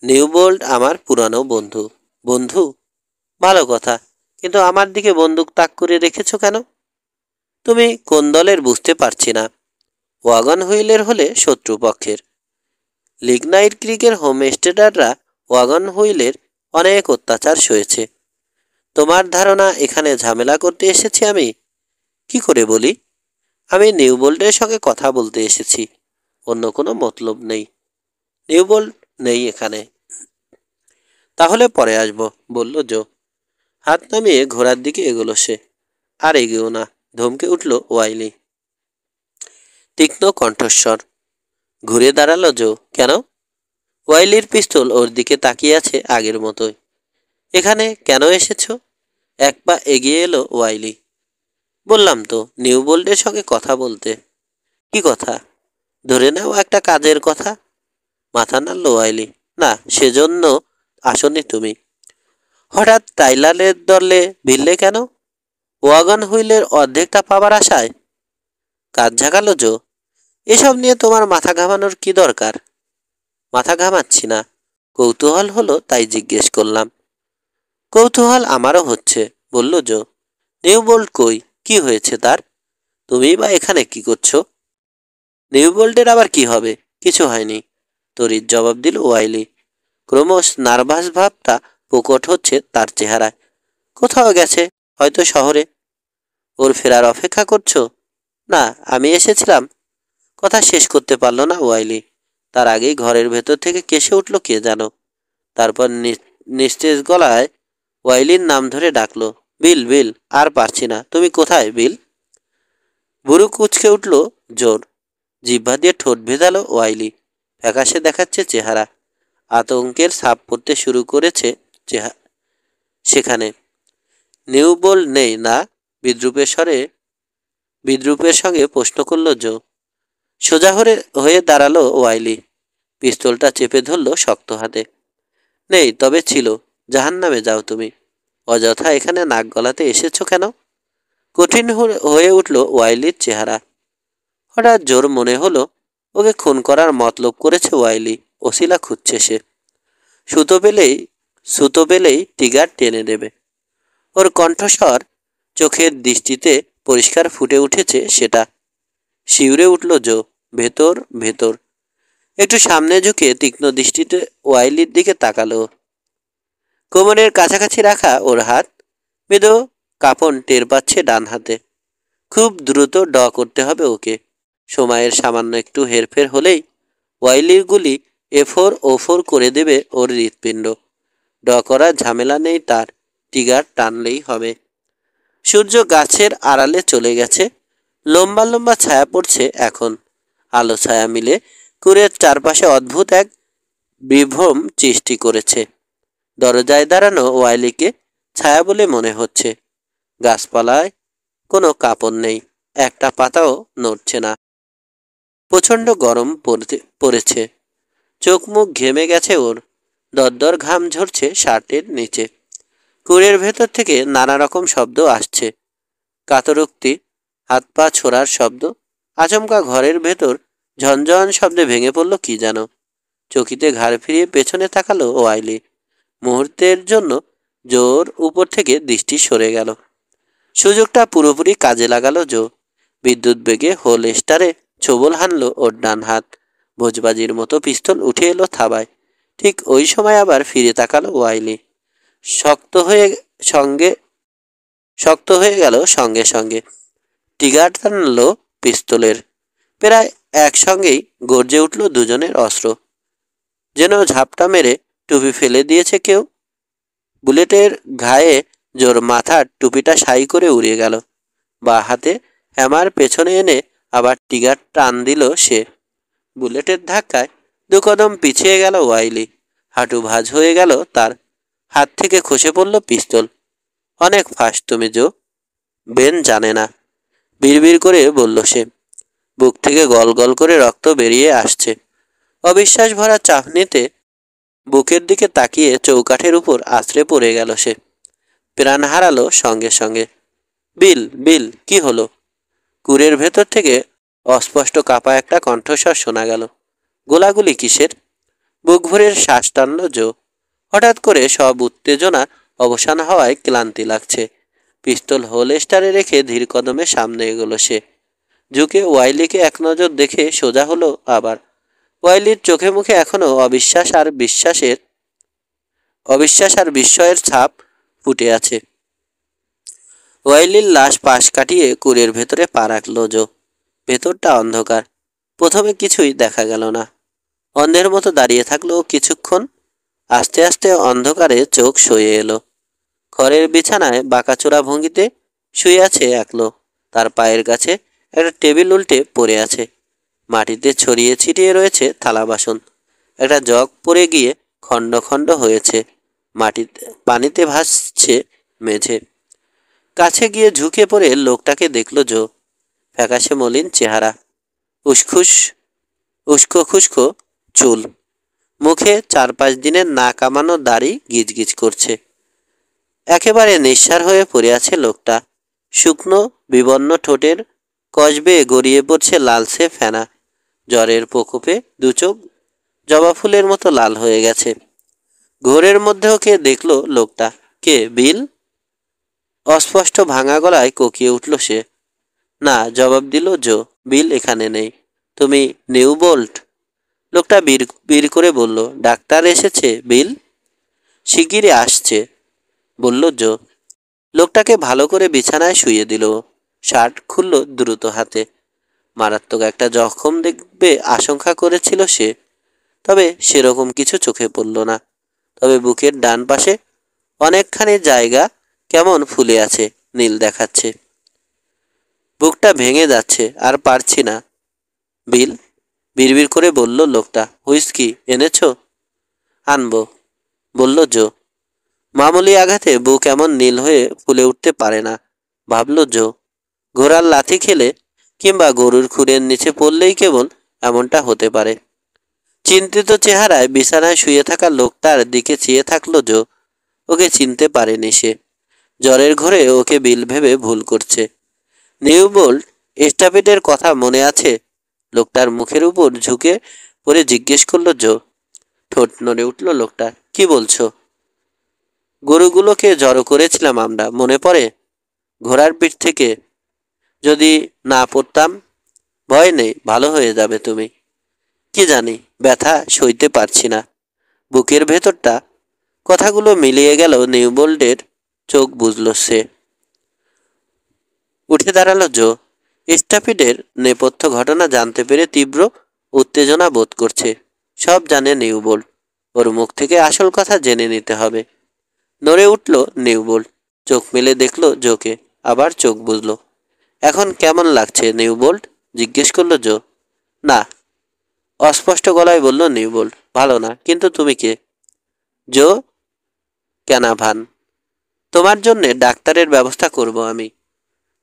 নিউবোল্ড আমার পুরানো বন্ধু। বন্ধু? ভালো কথা, কিন্তু আমার দিকে বন্দুক তাক করে রেখেছ কেন? তুমি কোন দলের বুঝতে পারছি না। ওয়াগন হুইলের হলে শত্রুপক্ষের। লিগনাইট ক্রিকের হোম স্টেডাররা ওয়াগন হুইলের অনেক অত্যাচার সয়েছে। তোমার ধারণা এখানে ঝামেলা করতে এসেছি আমি? কি করে বলি? আমি নিউবোল্ডের সঙ্গে কথা বলতে এসেছি, অন্য কোনো মতলব নেই। নিউবোল্ড নেই এখানে। তাহলে পরে আসবো, বলল জো। হাত নামিয়ে ঘোড়ার দিকে এগোলো সে। আর এগিয়েও না, ধমকে উঠল ওয়াইলি। তীক্ষ্ণ কণ্ঠস্বর। ঘুরে দাঁড়ালো জো। কেন? ওয়াইলির পিস্তল ওর দিকে তাকিয়ে আছে আগের মতোই। এখানে কেন এসেছ? এক পা এগিয়ে এলো ওয়াইলি। বললাম তো, নিউবোল্ডের সঙ্গে কথা বলতে। কি কথা? ধরে নাও একটা কাজের কথা। মাথা নাড়ল ওয়াইলি। না, সেজন্য আসনি তুমি। হঠাৎ টাইলারের দলে ভিড়লে কেন? ওয়াগন হুইলের অর্ধেকটা পাবার আশায়? কাজ ঝাঁকালো জো। এসব নিয়ে তোমার মাথা ঘামানোর কি দরকার? মাথা ঘামাচ্ছি না, কৌতূহল হলো তাই জিজ্ঞেস করলাম। কৌতূহল আমারও হচ্ছে, বলল জো। নিউবোল্ড কই? কি হয়েছে তার? তুমি বা এখানে কি করছো? নিউবোল্ডের আবার কি হবে? কিছু হয়নি, তরির জবাব দিল ওয়াইলি। ক্রমশ নার্ভাস ভাবটা প্রকট হচ্ছে তার চেহারায়। কোথাও গেছে, হয়তো শহরে। ওর ফেরার অপেক্ষা করছো? না, আমি এসেছিলাম। কথা শেষ করতে পারল না ওয়াইলি। তার আগেই ঘরের ভেতর থেকে কেসে উঠল কে যেন। তারপর নিস্তেজ গলায় ওয়াইলির নাম ধরে ডাকলো। বিল, বিল। আর পারছি না। তুমি কোথায় বিল? বুড়ো কুচকে উঠল জোর। জিহ্বা দিয়ে ঠোঁট ভেজালো ওয়াইলি। ফ্যাকাশে দেখাচ্ছে চেহারা। আতঙ্কের ছাপ পড়তে শুরু করেছে সেখানে। নিউবোল্ড নেই না? বিদ্রুপের সঙ্গে প্রশ্ন করল জো। সোজা হয়ে দাঁড়ালো ওয়াইলি। পিস্তলটা চেপে ধরল শক্ত হাতে। নেই, তবে ছিল। জাহান্নামে যাও তুমি। অযথা এখানে নাক গলাতে এসেছো কেন? কঠিন হয়ে উঠল ওয়াইলির চেহারা। হঠাৎ জোর মনে হলো ওকে খুন করার মতলব করেছে ওয়াইলি। ওসিলা খুঁজছে সে। সুতো পেলেই টিগার টেনে দেবে। ওর কণ্ঠস্বর, চোখের দৃষ্টিতে পরিষ্কার ফুটে উঠেছে সেটা। শিউরে উঠল জো। ভেতর ভেতর একটু সামনে ঝুঁকে তীক্ষ্ণ দৃষ্টিতে ওয়াইলির দিকে তাকালো। কোমরের কাছাকাছি রাখা ওর হাত। মৃদু কাঁপন টের পাচ্ছে ডান হাতে। খুব দ্রুত করতে হবে ওকে। সময়ের সামান্য একটু হেরফের হলেই ওয়াইলির গুলি এ4 করে দেবে ওর হৃৎপিণ্ড। করার ঝামেলা নেই তার, টিগার টানলেই হবে। সূর্য গাছের আড়ালে চলে গেছে। লম্বা লম্বা ছায়া পড়ছে এখন। আলো ছায়া মিলে কুড়ের চারপাশে অদ্ভুত এক বিভ্রম সৃষ্টি করেছে। দরজায় দাঁড়ানো ওয়াইলিকে ছায়া বলে মনে হচ্ছে। গাছপালায় কোনো কাঁপন নেই, একটা পাতাও নড়ছে না। প্রচণ্ড গরম পড়েছে। চোখ মুখ ঘেমে গেছে ওর। দরদর ঘাম ঝরছে শার্টের নিচে। কুড়ের ভেতর থেকে নানা রকম শব্দ আসছে। কাতরোক্তি, হাত পা ছোড়ার শব্দ। আচমকা ঘরের ভেতর ঝনঝন শব্দে ভেঙে পড়ল কি যেন। চকিতে ঘাড় ফিরিয়ে পেছনে তাকালো ওয়াইলি। মুহূর্তের জন্য জোর উপর থেকে দৃষ্টি সরে গেল। সুযোগটা পুরোপুরি কাজে লাগালো জো। বিদ্যুৎ বেগে হোল স্টারে ছোবল হানল ওর ডান হাত। ভোজবাজির মতো পিস্তল উঠে এলো থাবায়। ঠিক ওই সময় আবার ফিরে তাকালো ওয়াইলি। শক্ত হয়ে সঙ্গে শক্ত হয়ে গেল সঙ্গে সঙ্গে। ট্রিগার টানল পিস্তলের। প্রায় একসঙ্গেই গর্জে উঠল দুজনের অস্ত্র। যেন ঝাপটা মেরে টুপি ফেলে দিয়েছে কেউ। বুলেটের ঘায়ে জোর মাথার টুপিটা সাই করে উড়ে গেল। বা হাতে হ্যামার পেছনে এনে আবার ট্রিগার টান দিল সে। বুলেটের ধাক্কায় দু কদম পিছিয়ে গেল ওয়াইলি। হাঁটু ভাঁজ হয়ে গেল তার। হাত থেকে খসে পড়ল পিস্তল। অনেক ফাস্ট তুমি জো। বেন জানে না, বিড়বিড় করে বলল সে। বুক থেকে গল গল করে রক্ত বেরিয়ে আসছে। অবিশ্বাস ভরা চাহনিতে বুকের দিকে তাকিয়ে চৌকাঠের উপর আছড়ে পড়ে গেল সে। প্রাণ হারালো সঙ্গে সঙ্গে। বিল, বিল, কি হলো? কুরের ভেতর থেকে অস্পষ্ট কাঁপা একটা কণ্ঠস্বর শোনা গেল। গোলাগুলি কিসের? বুক ভরে শ্বাস টানল জো। হঠাৎ করে সব উত্তেজনা অবসান হওয়ায় ক্লান্তি লাগছে। পিস্তল হোল স্টারে রেখে ধীর কদমে সামনে এগোলো সে। ঝুঁকে ওয়াইলিকে এক নজর দেখে সোজা হলো আবার। ওয়াইলির চোখে মুখে এখনো অবিশ্বাস আর বিস্ময়ের ছাপ ফুটে আছে। ওয়াইলির লাশ পাশ কাটিয়ে কুরের ভেতরে পা রাখল জো। ভেতরটা অন্ধকার। প্রথমে কিছুই দেখা গেল না। অন্ধের মতো দাঁড়িয়ে থাকলো কিছুক্ষণ। আস্তে আস্তে অন্ধকারে চোখ সয়ে এলো। খড়ের বিছানায় বাঁকাচোরা ভঙ্গিতে শুয়ে আছে এক লোক। তার পায়ের কাছে একটা টেবিল উল্টে পড়ে আছে। মাটিতে ছড়িয়ে ছিটিয়ে রয়েছে থালা বাসন। একটা জগ পড়ে গিয়ে খণ্ড খণ্ড হয়েছে। পানিতে ভাসছে মেঝে। কাছে গিয়ে ঝুঁকে পড়ে লোকটাকে দেখল জো। ফ্যাকাশে মলিন চেহারা, উস্কো খুস্কো চুল, মুখে 4-5 দিনের না কামানো দাড়ি গিজগিজ করছে। একেবারে নিঃসার হয়ে পড়ে আছে লোকটা। শুকনো বিবর্ণ ঠোঁটের কষ বেয়ে গড়িয়ে পড়ছে লালচে ফেনা। জ্বরের প্রকোপে দু চোখ জবা ফুলের মতো লাল হয়ে গেছে। ঘোরের মধ্যেও কে দেখল লোকটা? কে? বিল? অস্পষ্ট ভাঙা গলায় কোকিয়ে উঠল সে। না, জবাব দিল জো। বিল এখানে নেই। তুমি নিউবোল্ট? লোকটা বীর করে বলল। ডাক্তার এসেছে বিল? শিগগিরই আসছে, বলল জো। লোকটাকে ভালো করে বিছানায় শুইয়ে দিল। শার্ট খুলল দ্রুত হাতে। মারাত্মক একটা জখম দেখবে আশঙ্কা করেছিল সে। তবে সেরকম কিছু চোখে পড়ল না। তবে বুকের ডান পাশে অনেকখানি জায়গা কেমন ফুলে আছে, নীল দেখাচ্ছে। বুকটা ভেঙে যাচ্ছে, আর পারছি না। বিল, বিড়বিড় করে বলল লোকটা। হুইস্কি এনেছো? আনবো, বলল জো। মামুলি আঘাতে বুক এমন নীল হয়ে ফুলে উঠতে পারে না, ভাবল জো। ঘোড়ার লাথি খেলে কিংবা গরুর খুরের নিচে পড়লেই কেবল এমনটা হতে পারে। চিন্তিত চেহারায় বিছানায় শুয়ে থাকা লোকটার দিকে চেয়ে থাকলো জো। ওকে চিনতে পারেনি সে। জ্বরের ঘোরে ওকে বিল ভেবে ভুল করছে। নিউবোল্ট স্টাফিডের কথা মনে আছে? লোকটার মুখের উপর ঝুঁকে পড়ে জিজ্ঞেস করলো জো। ঠোঁট নড়ে উঠল লোকটা। কি বলছো? গরুগুলোকে জড়ো করেছিলাম আমরা, মনে পড়ে? ঘোড়ার পিঠ থেকে যদি না পড়তাম। ভয় নেই, ভালো হয়ে যাবে তুমি। কি জানি, ব্যথা সইতে পারছি না বুকের ভেতরটা। কথাগুলো মিলিয়ে গেল নিউবোল্টের। চোখ বুঝল সে। উঠে দাঁড়ালো জো। স্টাফিডের নেপথ্য ঘটনা জানতে পেরে তীব্র উত্তেজনা বোধ করছে। সব জানে নিউবোল্ট। ওর মুখ থেকে আসল কথা জেনে নিতে হবে। নড়ে উঠল নিউবোল্ট। চোখ মেলে দেখল জোকে। আবার চোখ বুঝল। এখন কেমন লাগছে নিউবোল্ট? জিজ্ঞেস করলো জো। না, অস্পষ্ট গলায় বলল নিউবোল্ট। ভালো না, কিন্তু তুমি কে? জো ক্যানাভান। তোমার জন্যে ডাক্তারের ব্যবস্থা করব আমি।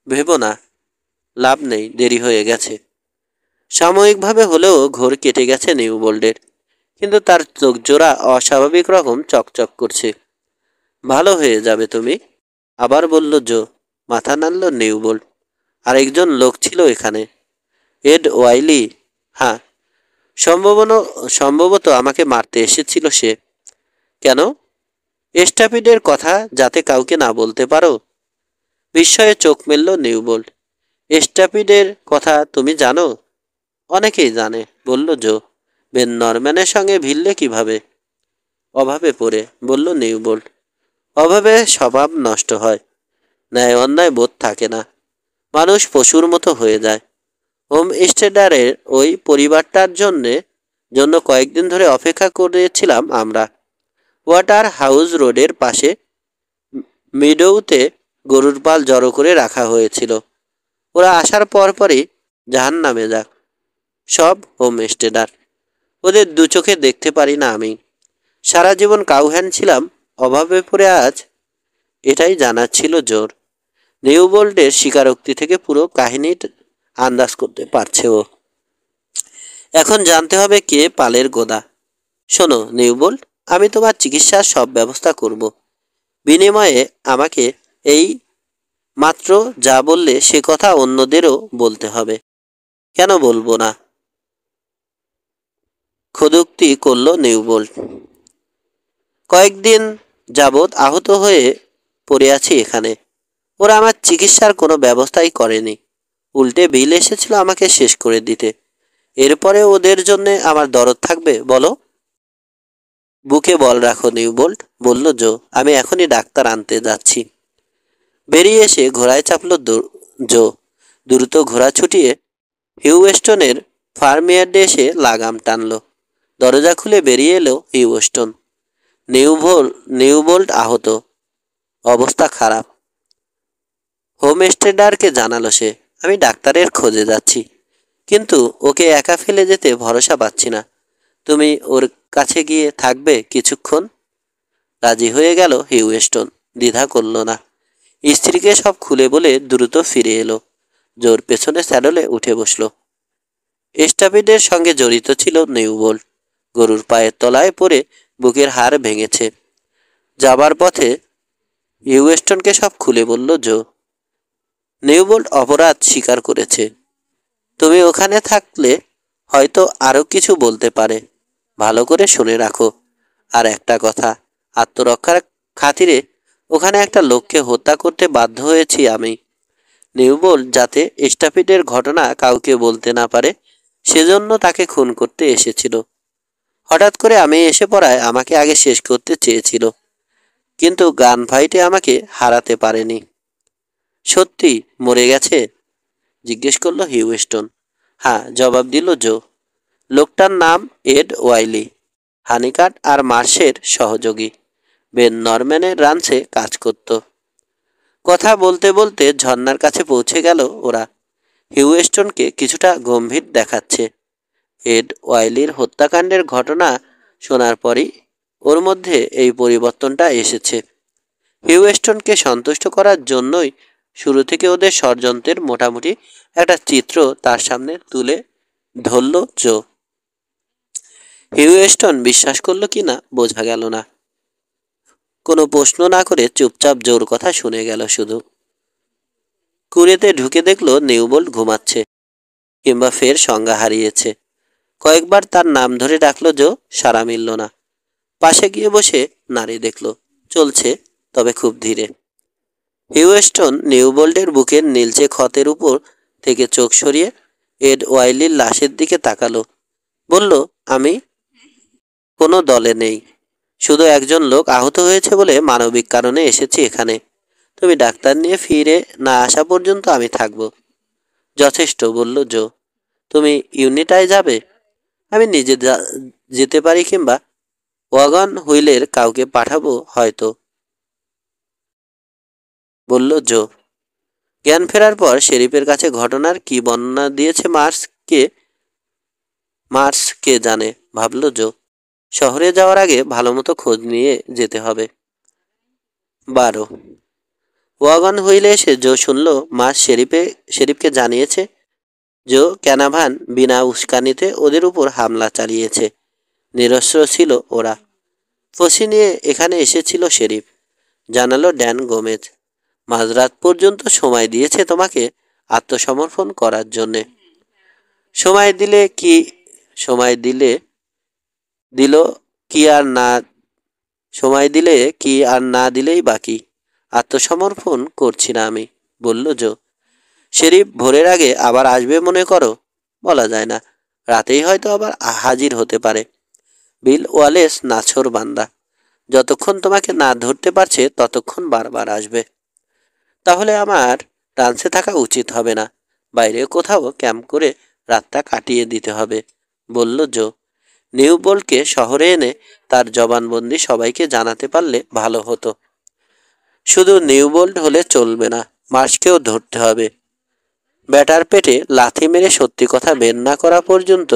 ভেবো না, লাভ নেই, দেরি হয়ে গেছে। সাময়িকভাবে হলেও ঘোর কেটে গেছে নিউবোল্টের, কিন্তু তার চোখ জোড়া অস্বাভাবিক রকম চকচক করছে। ভালো হয়ে যাবে তুমি, আবার বলল জো। মাথা নাড়ল নিউবোল্ট। আরেকজন লোক ছিল এখানে। এড ওয়াইলি। হ্যাঁ, সম্ভবত আমাকে মারতে এসেছিল সে। কেন? স্টাপিডের কথা যাতে কাউকে না বলতে পারো। বিস্ময়ে চোখ মেলল নিউবোল্ট। স্টাপিডের কথা তুমি জানো? অনেকেই জানে, বলল জো। বেন নরম্যানের সঙ্গে ভিড়লে কিভাবে? অভাবে পড়ে, বলল নিউবোল্ট। অভাবে স্বভাব নষ্ট হয়, ন্যায় অন্যায় বোধ থাকে না, মানুষ পশুর মতো হয়ে যায়। হোম স্টেডারের ওই পরিবারটার জন্য কয়েকদিন ধরে অপেক্ষা করেছিলাম আমরা। ওয়াটার হাউস রোডের পাশে মিডোতে গরুর পাল জড়ো করে রাখা হয়েছিল। ওরা আসার পরপরই জাহান নামে যাক সব হোম স্টেডার। ওদের দু চোখে দেখতে পারি না আমি। সারা জীবন কাউহ্যান্ড ছিলাম, অভাবে পড়ে আজ এটাই জানার ছিল জোর। নিউবোল্টের স্বীকারোক্তি থেকে পুরো কাহিনী আন্দাজ করতে পারছে ও। এখন জানতে হবে কে পালের গোদা। শোনো নিউবোল্ট, আমি তোমার চিকিৎসার সব ব্যবস্থা করব। বিনিময়ে আমাকে এই মাত্র যা বললে সে কথা অন্যদেরও বলতে হবে। কেন বলবো না? খোদুক্তি করল নিউবোল্ট। কয়েকদিন যাবৎ আহত হয়ে পড়ে আছি এখানে। ওরা আমার চিকিৎসার কোনো ব্যবস্থাই করেনি, উল্টে বিল এসেছিল আমাকে শেষ করে দিতে। এরপরে ওদের জন্য আমার দরদ থাকবে বলো? বুকে বল রাখো নিউবোল্ট, বলল জো। আমি এখনই ডাক্তার আনতে যাচ্ছি। বেরিয়ে এসে ঘোড়ায় চাপল জো। দ্রুত ঘোড়া ছুটিয়ে হিউস্টনের ফার্মইয়ার্ডে এসে লাগাম টানল। দরজা খুলে বেরিয়ে এলো হিউস্টন। নিউবোল্ট আহত, অবস্থা খারাপ। হোমস্টেডারকে জানালো সে, আমি ডাক্তারের খোঁজে যাচ্ছি, কিন্তু ওকে একা ফেলে যেতে ভরসা পাচ্ছি না। তুমি ওর কাছে গিয়ে থাকবে কিছুক্ষণ? রাজি হয়ে গেল হিউস্টন, দ্বিধা করল না। স্ত্রীকে সব খুলে বলে দ্রুত ফিরে এলো। জোর পেছনে স্যাডলে উঠে বসল। স্টাপিডের সঙ্গে জড়িত ছিল নিউবোল্ট। গরুর পায়ের তলায় পড়ে বুকের হাড় ভেঙেছে। যাবার পথে হিউস্টনকে সব খুলে বলল জো। নিউবোল্ট অপরাধ স্বীকার করেছে। তুমি ওখানে থাকলে হয়তো আরও কিছু বলতে পারে। ভালো করে শুনে রাখো। আর একটা কথা, আত্মরক্ষার খাতিরে ওখানে একটা লোককে হত্যা করতে বাধ্য হয়েছি আমি। নিউবোল্ট যাতে স্টাপিডের ঘটনা কাউকে বলতে না পারে, সেজন্য তাকে খুন করতে এসেছিল। হঠাৎ করে আমি এসে পড়ায় আমাকে আগে শেষ করতে চেয়েছিল, কিন্তু গান ফাইটে আমাকে হারাতে পারেনি। সত্যি মরে গেছে? জিজ্ঞেস করলো হিউস্টন। হ্যাঁ, জবাব দিল জো। লোকটার নাম এড ওয়াইলি, হানিকাট আর মার্শের সহযোগী। বেন নরম্যানের রাঞ্চে কাজ করত। কথা বলতে বলতে ঝর্ণার কাছে পৌঁছে গেল ওরা। হিউস্টনকে কিছুটা গম্ভীর দেখাচ্ছে। এড ওয়াইলির হত্যাকাণ্ডের ঘটনা শোনার পরই ওর মধ্যে এই পরিবর্তনটা এসেছে। হিউস্টনকে সন্তুষ্ট করার জন্যই শুরু থেকে ওদের ষড়যন্ত্রের মোটামুটি একটা চিত্র তার সামনে তুলে ধরল জো। হিউস্টন বিশ্বাস করলো কি না বোঝা গেল না। কোনো প্রশ্ন না করে চুপচাপ জোর কথা শুনে গেল শুধু। কুড়েতে ঢুকে দেখলো নিউবোল্ট ঘুমাচ্ছে, কিংবা ফের সংজ্ঞা হারিয়েছে। কয়েকবার তার নাম ধরে ডাকলো জো, সাড়া মিলল না। পাশে গিয়ে বসে নাড়ি দেখল, চলছে, তবে খুব ধীরে। হিউস্টন নিউবোল্টের বুকের নীলচে ক্ষতের উপর থেকে চোখ সরিয়ে এড ওয়াইলির লাশের দিকে তাকালো। বলল, আমি কোনো দলে নেই, শুধু একজন লোক আহত হয়েছে বলে মানবিক কারণে এসেছি এখানে। তুমি ডাক্তার নিয়ে ফিরে না আসা পর্যন্ত আমি থাকব। যথেষ্ট, বলল জো। তুমি ইউনিটায় যাবে? আমি নিজে যেতে পারি, কিংবা ওয়াগন হুইলের কাউকে পাঠাবো হয়তো, বলল জো। জ্ঞান ফেরার পর শেরিফের কাছে ঘটনার কি বর্ণনা দিয়েছে মার্স কে জানে, ভাবল জো। শহরে যাওয়ার আগে ভালো মতো খোঁজ নিয়ে যেতে হবে। 12 ওয়াগন হুইলে এসে জো শুনল মার্স শেরিফকে জানিয়েছে জো ক্যানাভান বিনা উস্কানিতে ওদের উপর হামলা চালিয়েছে। নিরস্ত্র ছিল ওরা। ফসি নিয়ে এখানে এসেছিল শেরিফ, জানালো ড্যান গোমেজ। মাঝরাত পর্যন্ত সময় দিয়েছে তোমাকে আত্মসমর্পণ করার জন্যে। সময় দিলে কি সময় দিলে দিল কি আর না সময় দিলে কি আর না দিলেই বাকি। আত্মসমর্পণ করছি না আমি, বলল জো। শেরিফ ভোরের আগে আবার আসবে মনে করো? বলা যায় না, রাতেই হয়তো আবার হাজির হতে পারে। বিল ওয়ালেস নাছোড় বান্দা, যতক্ষণ তোমাকে না ধরতে পারছে ততক্ষণ বারবার আসবে। তাহলে আমার ডান্সে থাকা উচিত হবে না, বাইরে কোথাও ক্যাম্প করে রাতটা কাটিয়ে দিতে হবে, বলল জো। নিউ বোল্টকে শহরে এনে তার জবানবন্দি সবাইকে জানাতে পারলে ভালো হতো। শুধু নিউ বোল্ট হলে চলবে না, মার্শকেও ধরতে হবে। ব্যাটার পেটে লাথি মেরে সত্যি কথা বের না করা পর্যন্ত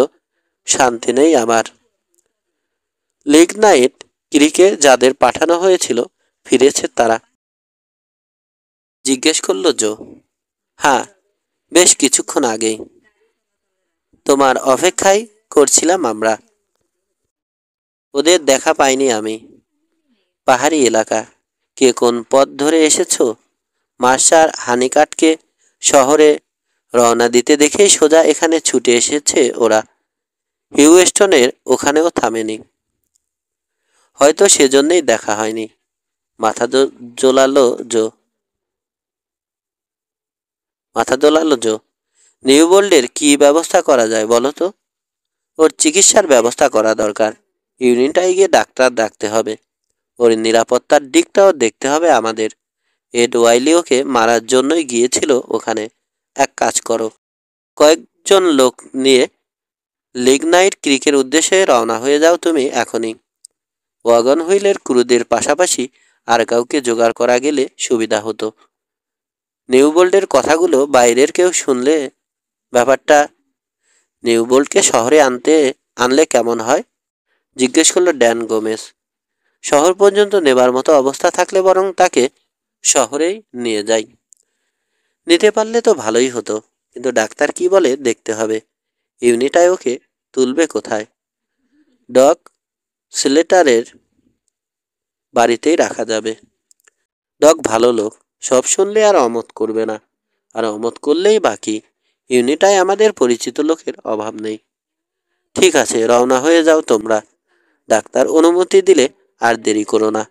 শান্তি নেই আমার। লিগনাইট ক্রিকে যাদের পাঠানো হয়েছিল ফিরেছে তারা? জিজ্ঞেস করল জো। হ্যাঁ, বেশ কিছুক্ষণ আগেই। তোমার অপেক্ষায় করছিলাম আমরা। ওদের দেখা পাইনি আমি। পাহাড়ি এলাকা, কে কোন পথ ধরে এসেছো? মার্শার হানিকাটকে শহরে রওনা দিতে দেখেই সোজা এখানে ছুটে এসেছে ওরা। হিউস্টনের ওখানেও থামেনি। হয়তো সেজন্যই দেখা হয়নি। মাথা দোলালো জো। মাথা দোলালো জো। নিউ বোল্ডের কি ব্যবস্থা করা যায় বলো তো? ওর চিকিৎসার ব্যবস্থা করা দরকার। ইউনিটায় গিয়ে ডাক্তার ডাকতে হবে। ওর নিরাপত্তার দিকটাও দেখতে হবে আমাদের। এড ওয়াইলি ওকে মারার জন্যই গিয়েছিল ওখানে। এক কাজ করো, কয়েকজন লোক নিয়ে লিগনাইট ক্রিকের উদ্দেশ্যে রওনা হয়ে যাও তুমি এখনই। ওয়াগন হুইলের ক্রুদের পাশাপাশি আর কাউকে জোগাড় করা গেলে সুবিধা হতো। নিউবোল্টের কথাগুলো বাইরের কেউ শুনলে ব্যাপারটা। নিউবোল্টকে শহরে আনলে কেমন হয়? জিজ্ঞেস করলো ড্যান গোমেজ। শহর পর্যন্ত নেবার মতো অবস্থা থাকলে বরং তাকে শহরেই নিয়ে যাই। নিতে পারলে তো ভালোই হতো, কিন্তু ডাক্তার কি বলে দেখতে হবে। ইউনিটায় ওকে তুলবে কোথায়? ডক স্লেটারের বাড়িতেই রাখা যাবে। ডক ভালো লোক, সব শুনলে আর অমত করবে না। আর অমত করলেই বাকি। ইউনিটায় আমাদের পরিচিত লোকের অভাব নেই। ঠিক আছে, রওনা হয়ে যাও তোমরা। ডাক্তার অনুমতি দিলে আর দেরি করো না।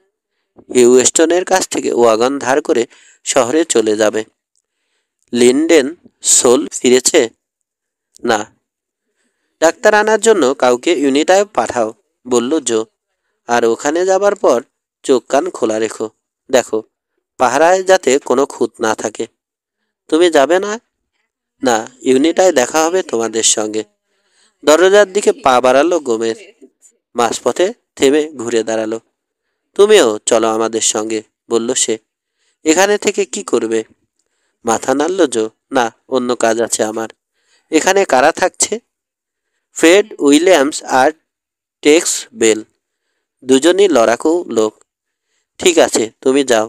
হিউস্টনের কাছ থেকে ওয়াগন ধার করে শহরে চলে যাবে। লিন্ডেন সোল ফিরেছে? না। ডাক্তার আনার জন্য কাউকে ইউনিটায় পাঠাও, বলল জো। আর ওখানে যাবার পর চোখ কান খোলা রেখো। দেখো, পাহারায় যাতে কোনো খুঁত না থাকে। তুমি যাবে না? না, ইউনিটায় দেখা হবে তোমাদের সঙ্গে। দরজার দিকে পা বাড়ালো গোমেজ। মাঝপথে থেমে ঘুরে দাঁড়ালো। তুমিও চলো আমাদের সঙ্গে, বলল সে। এখানে থেকে কি করবে? মাথা নাড়ল জো। না, অন্য কাজ আছে আমার। এখানে কারা থাকছে? ফ্রেড উইলিয়ামস আর টেক্স বেল, দুজনই লড়াকু লোক। ঠিক আছে, তুমি যাও,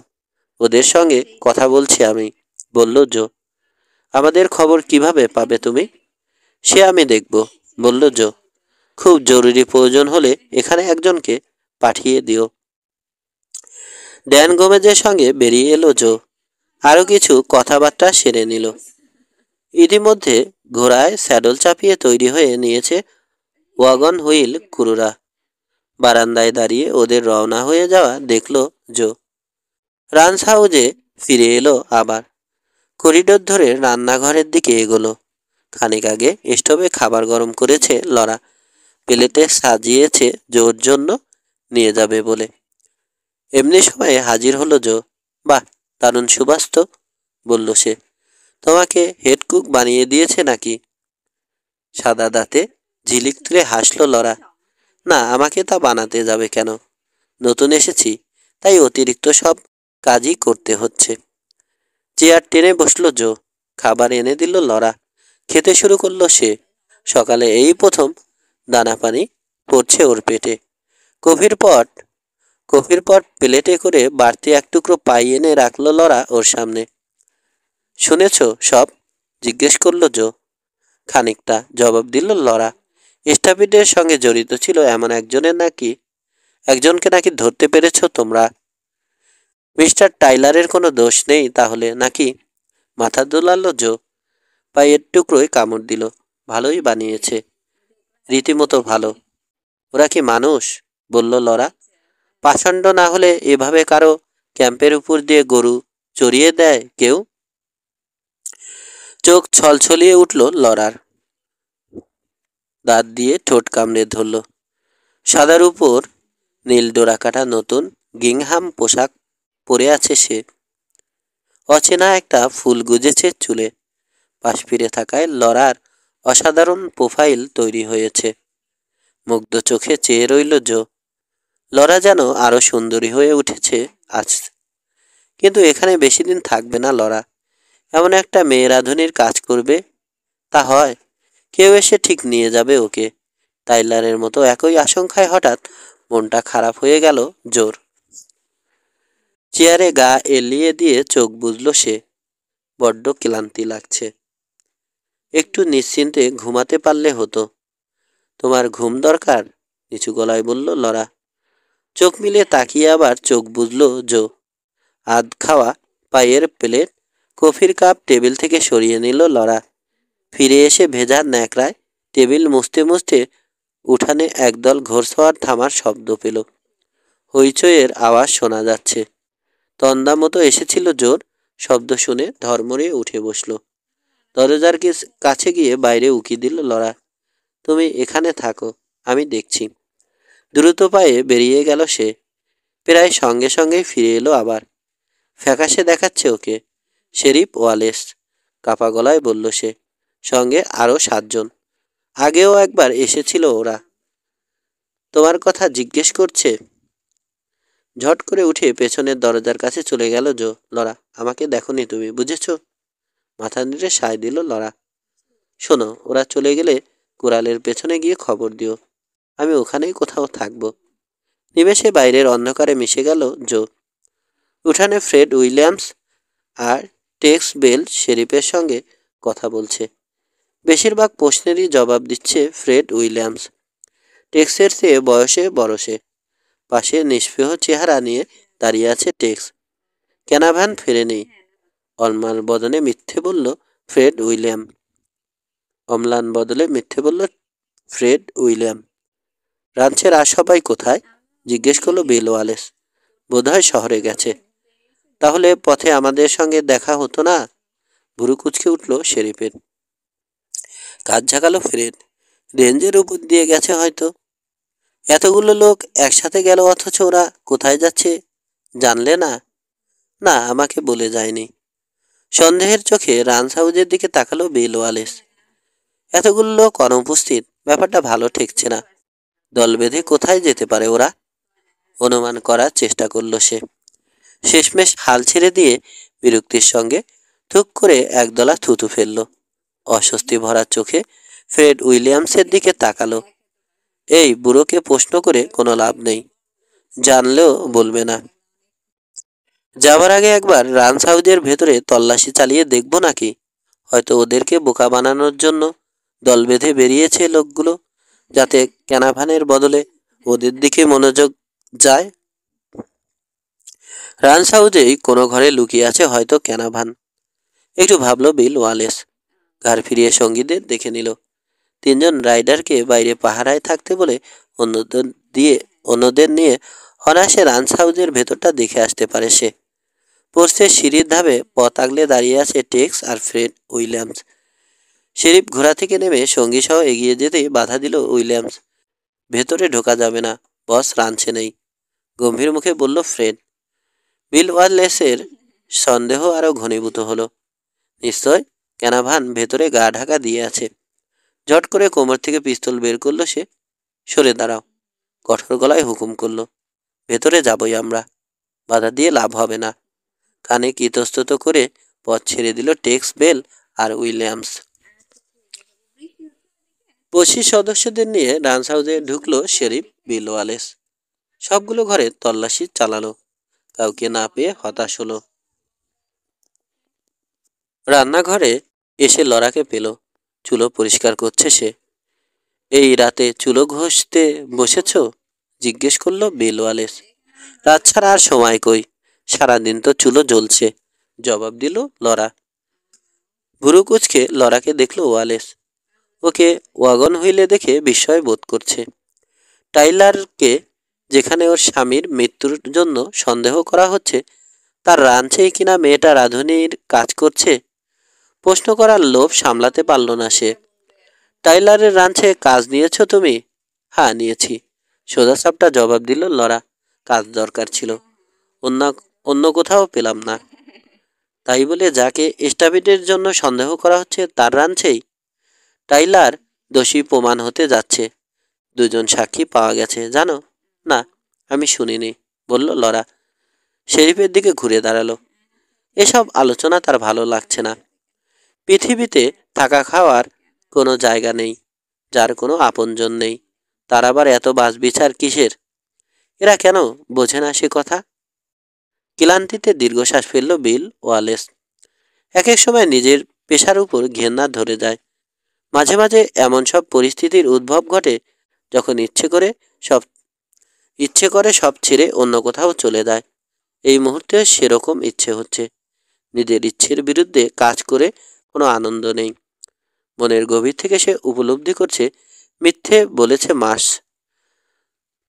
ওদের সঙ্গে কথা বলছি আমি, বলল জো। আমাদের খবর কিভাবে পাবে তুমি? সে আমি দেখব, বলল জো। খুব জরুরি প্রয়োজন হলে এখানে একজনকে পাঠিয়ে দিও। ড্যান গোমেজের সঙ্গে বেরিয়ে এলো জো। আরও কিছু কথাবার্তা সেরে নিল। ইতিমধ্যে ঘোড়ায় স্যাডল চাপিয়ে তৈরি হয়ে নিয়েছে ওয়াগন হুইল ক্রুরা। বারান্দায় দাঁড়িয়ে ওদের রওনা হয়ে যাওয়া দেখল জো। রান্স হাউজে ফিরে এলো আবার। করিডোর ধরে রান্নাঘরের দিকে এগোলো। খানিক আগে স্টোভে খাবার গরম করেছে লরা। প্লেটে সাজিয়েছে জোর জন্য নিয়ে যাবে বলে। এমনি সময়ে হাজির হলো জো। বাহ, দারুণ সুবাস তো, বলল সে। তোমাকে হেড কুক বানিয়ে দিয়েছে নাকি? সাদা দাঁতে ঝিলিক তুলে হাসলো লরা। না, আমাকে তা বানাতে যাবে কেন? নতুন এসেছি, তাই অতিরিক্ত সব কাজই করতে হচ্ছে। চেয়ার টেনে বসলো জো। খাবার এনে দিল লরা। খেতে শুরু করলো সে। সকালে এই প্রথম দানা পানি পড়ছে ওর পেটে। কফির পর প্লেটে করে বাড়তি এক টুকরো পাই এনে রাখলো লরা ওর সামনে। শুনেছ সব? জিজ্ঞেস করলো জো। খানিকটা, জবাব দিল লরা। স্টাফিডের সঙ্গে জড়িত ছিল এমন একজনকে নাকি ধরতে পেরেছ তোমরা? মিস্টার টাইলারের কোনো দোষ নেই তাহলে নাকি? মাথা দোলালো জো। পায়ের টুকরোয় কামড় দিল। ভালোই বানিয়েছে, রীতিমতো ভালো। ওরা কি মানুষ? বলল লরা। পাষণ্ড না হলে এভাবে কারো ক্যাম্পের উপর দিয়ে গরু চড়িয়ে দেয় কেউ? চোখ ছলছলিয়ে উঠল লরার। দাঁত দিয়ে ঠোঁট কামড়ে ধরল। সাদার উপর নীল ডোরাকাটা নতুন গিংহাম পোশাক পরে আছে সে। অচেনা একটা ফুল গুজেছে চুলে। পাশ ফিরে থাকায় লরার অসাধারণ প্রোফাইল তৈরি হয়েছে। মুগ্ধ চোখে চেয়ে রইল জো। লরা যেন আরো সুন্দরী হয়ে উঠেছে আজ। কিন্তু এখানে বেশি দিন থাকবে না লরা। এমন একটা মেয়ে রাঁধুনির কাজ করবে, তা হয়? কেউ এসে ঠিক নিয়ে যাবে ওকে। টাইলারের মতো একই আশঙ্কায় হঠাৎ মনটা খারাপ হয়ে গেল জোর। চেয়ারে গা এলিয়ে দিয়ে চোখ বুজল সে। বড্ড ক্লান্তি লাগছে। একটু নিশ্চিন্তে ঘুমাতে পারলে হতো। তোমার ঘুম দরকার? নিচু গলায় বলল লরা। চোখ মিলে তাকিয়ে আবার চোখ বুজল জো। আধ খাওয়া পায়ের প্লেট, কফির কাপ টেবিল থেকে সরিয়ে নিল লরা। ফিরে এসে ভেজা ন্যাকড়ায় টেবিল মুছতে মুছতে উঠানে একদল ঘোড়সওয়ার থামার শব্দ পেল। হইচইয়ের আওয়াজ শোনা যাচ্ছে। তন্দা মতো এসেছিল জোর। শব্দ শুনে ধর্মরে উঠে বসল। দরজার কাছে গিয়ে বাইরে উকি দিল লরা। তুমি এখানে থাকো, আমি দেখছি। দ্রুত পায়ে বেরিয়ে গেল সে। প্রায় সঙ্গে সঙ্গেই ফিরে এলো আবার। ফ্যাকাশে দেখাচ্ছে ওকে। শেরিফ ওয়ালেস, কাপা গলায় বলল সে। সঙ্গে আরও 7 জন। আগেও একবার এসেছিল ওরা। তোমার কথা জিজ্ঞেস করছে। ঝট করে উঠে পেছনের দরজার কাছে চলে গেল জো। লরা, আমাকে দেখোনি তুমি, বুঝেছো? মাথা নেড়ে সায় দিল লরা। শোনো, ওরা চলে গেলে কুড়ালের পেছনে গিয়ে খবর দিও। আমি ওখানেই কোথাও থাকবো। নিমেষে বাইরের অন্ধকারে মিশে গেল জো। উঠানে ফ্রেড উইলিয়ামস আর টেক্স বেল শেরিফের সঙ্গে কথা বলছে। বেশিরভাগ প্রশ্নেরই জবাব দিচ্ছে ফ্রেড উইলিয়ামস। টেক্সের চেয়ে বয়সে বড় সে। পাশে নিষ্পৃহ চেহারা নিয়ে দাঁড়িয়ে আছে টেক্স। ক্যানাভান ফেরেনি। অম্লান বদলে মিথ্যে বলল ফ্রেড উইলিয়াম। অম্লান বদলে মিথ্যে বলল ফ্রেড উইলিয়াম। রাঞ্চের আর সবাই কোথায়? জিজ্ঞেস করলো বেল ওয়ালেস। বোধহয় শহরে গেছে। তাহলে পথে আমাদের সঙ্গে দেখা হতো না? ভুরু কুচকে উঠল শেরিফের। কাজ ঝাঁকালো ফ্রেড। রেঞ্জের উপর দিয়ে গেছে হয়তো। এতগুলো লোক একসাথে গেল, অথচ ওরা কোথায় যাচ্ছে জানলে না? না, আমাকে বলে যায়নি। সন্দেহের চোখে রান্স হাউজের দিকে তাকালো বেল ওয়ালেস। এতগুলো লোক অনুপস্থিত, ব্যাপারটা ভালো ঠেকছে না। দল বেঁধে কোথায় যেতে পারে ওরা? অনুমান করার চেষ্টা করল সে। শেষমেশ হাল ছেড়ে দিয়ে বিরক্তির সঙ্গে থুক করে একদলা থুতু ফেলল। অস্বস্তি ভরা চোখে ফ্রেড উইলিয়ামসের দিকে তাকালো। এই বুড়োকে প্রশ্ন করে কোনো লাভ নেই, জানলেও বলবে না। যাবার আগে একবার রান্স হাউজের ভেতরে তল্লাশি চালিয়ে দেখব নাকি? হয়তো ওদেরকে বোকা বানানোর জন্য দল বেঁধে বেরিয়েছে লোকগুলো, যাতে ক্যানাভানের বদলে ওদের দিকে মনোযোগ যায়। রান্স হাউজেই কোনো ঘরে লুকিয়ে আছে হয়তো ক্যানাভান। একটু ভাবলো বিল ওয়ালেস। ঘাড় ফিরিয়ে সঙ্গীদের দেখে নিল। 3 জন রাইডারকে বাইরে পাহারায় থাকতে বলে অন্যদের নিয়ে অনায়াসে রান্স হাউজের ভেতরটা দেখে আসতে পারে সে। পোস্টের সিঁড়ির ধাবে পথ আগলে দাঁড়িয়ে আছে টেক্স আর ফ্রেড উইলিয়ামস। শেরিফ ঘোড়া থেকে নেমে সঙ্গী সহ এগিয়ে যেতেই বাধা দিল উইলিয়ামস। ভেতরে ঢোকা যাবে না, বস রাঞ্চে নেই, গম্ভীর মুখে বলল ফ্রেড। বিল ওয়ালেসের সন্দেহ আরো ঘনীভূত হলো। নিশ্চয় ক্যানাভান ভেতরে গা ঢাকা দিয়ে আছে। ঝট করে কোমর থেকে পিস্তল বের করলো সে। সরে দাঁড়াও, কঠোর গলায় হুকুম করলো। ভেতরে যাবই আমরা, বাধা দিয়ে লাভ হবে না। কানে ইতস্তত করে পথ ছেড়ে দিল টেক্স, বেল আর উইলিয়ামস। 25 সদস্যদের নিয়ে রান্স হাউসে ঢুকলো শেরিফ বিল ওয়ালেস। সবগুলো ঘরে তল্লাশি চালালো। কাউকে না পেয়ে হতাশ হলো। রান্নাঘরে এসে লরাকে পেল। চুলো পরিষ্কার করছে সে। এই রাতে চুলো ঘষতে বসেছ? জিজ্ঞেস করলো বিল ওয়ালেস। রাত ছাড়া আর সময় কই, সারাদিন তো চুলো জ্বলছে, জবাব দিল লরা। ভুরু কুচকে লরাকে দেখল ওয়ালেস। ওকে ওয়াগন হুইলে দেখে বিস্ময় বোধ করছে। টাইলারকে যেখানে ওর স্বামীর মৃত্যুর জন্য সন্দেহ করা হচ্ছে, তার রাঞ্চেই কিনা মেয়েটা রাঁধুনির কাজ করছে। প্রশ্ন করার লোভ সামলাতে পারল না সে। টাইলারের রাঞ্চে কাজ নিয়েছো তুমি? হ্যাঁ, নিয়েছি, সোজাসাপটা জবাব দিল লরা। কাজ দরকার ছিল, অন্য অন্য কোথাও পেলাম না। তাই বলে যাকে স্টাবিটের জন্য সন্দেহ করা হচ্ছে তার রাঞ্চেই? টাইলার দোষী প্রমাণ হতে যাচ্ছে। দুজন সাক্ষী পাওয়া গেছে জানো? না, আমি শুনিনি, বলল লরা। শেরিফের দিকে ঘুরে দাঁড়ালো। এসব আলোচনা তার ভালো লাগছে না। পৃথিবীতে থাকা খাওয়ার কোনো জায়গা নেই, যার কোনো আপনজন নেই, তার আবার এত বাছবিচার কিসের? এরা কেন বোঝে না সে কথা? ক্লান্তিতে দীর্ঘশ্বাস ফেলল বিল ওয়ালেস। এক এক সময় নিজের পেশার উপর ঘেন্না ধরে যায়। মাঝে মাঝে এমন সব পরিস্থিতির উদ্ভব ঘটে যখন ইচ্ছে করে সব ছেড়ে অন্য কোথাও চলে যায়। এই মুহূর্তে সেরকম ইচ্ছে হচ্ছে। নিজের ইচ্ছের বিরুদ্ধে কাজ করে কোনো আনন্দ নেই। মনের গভীর থেকে সে উপলব্ধি করছে মিথ্যে বলেছে মাস।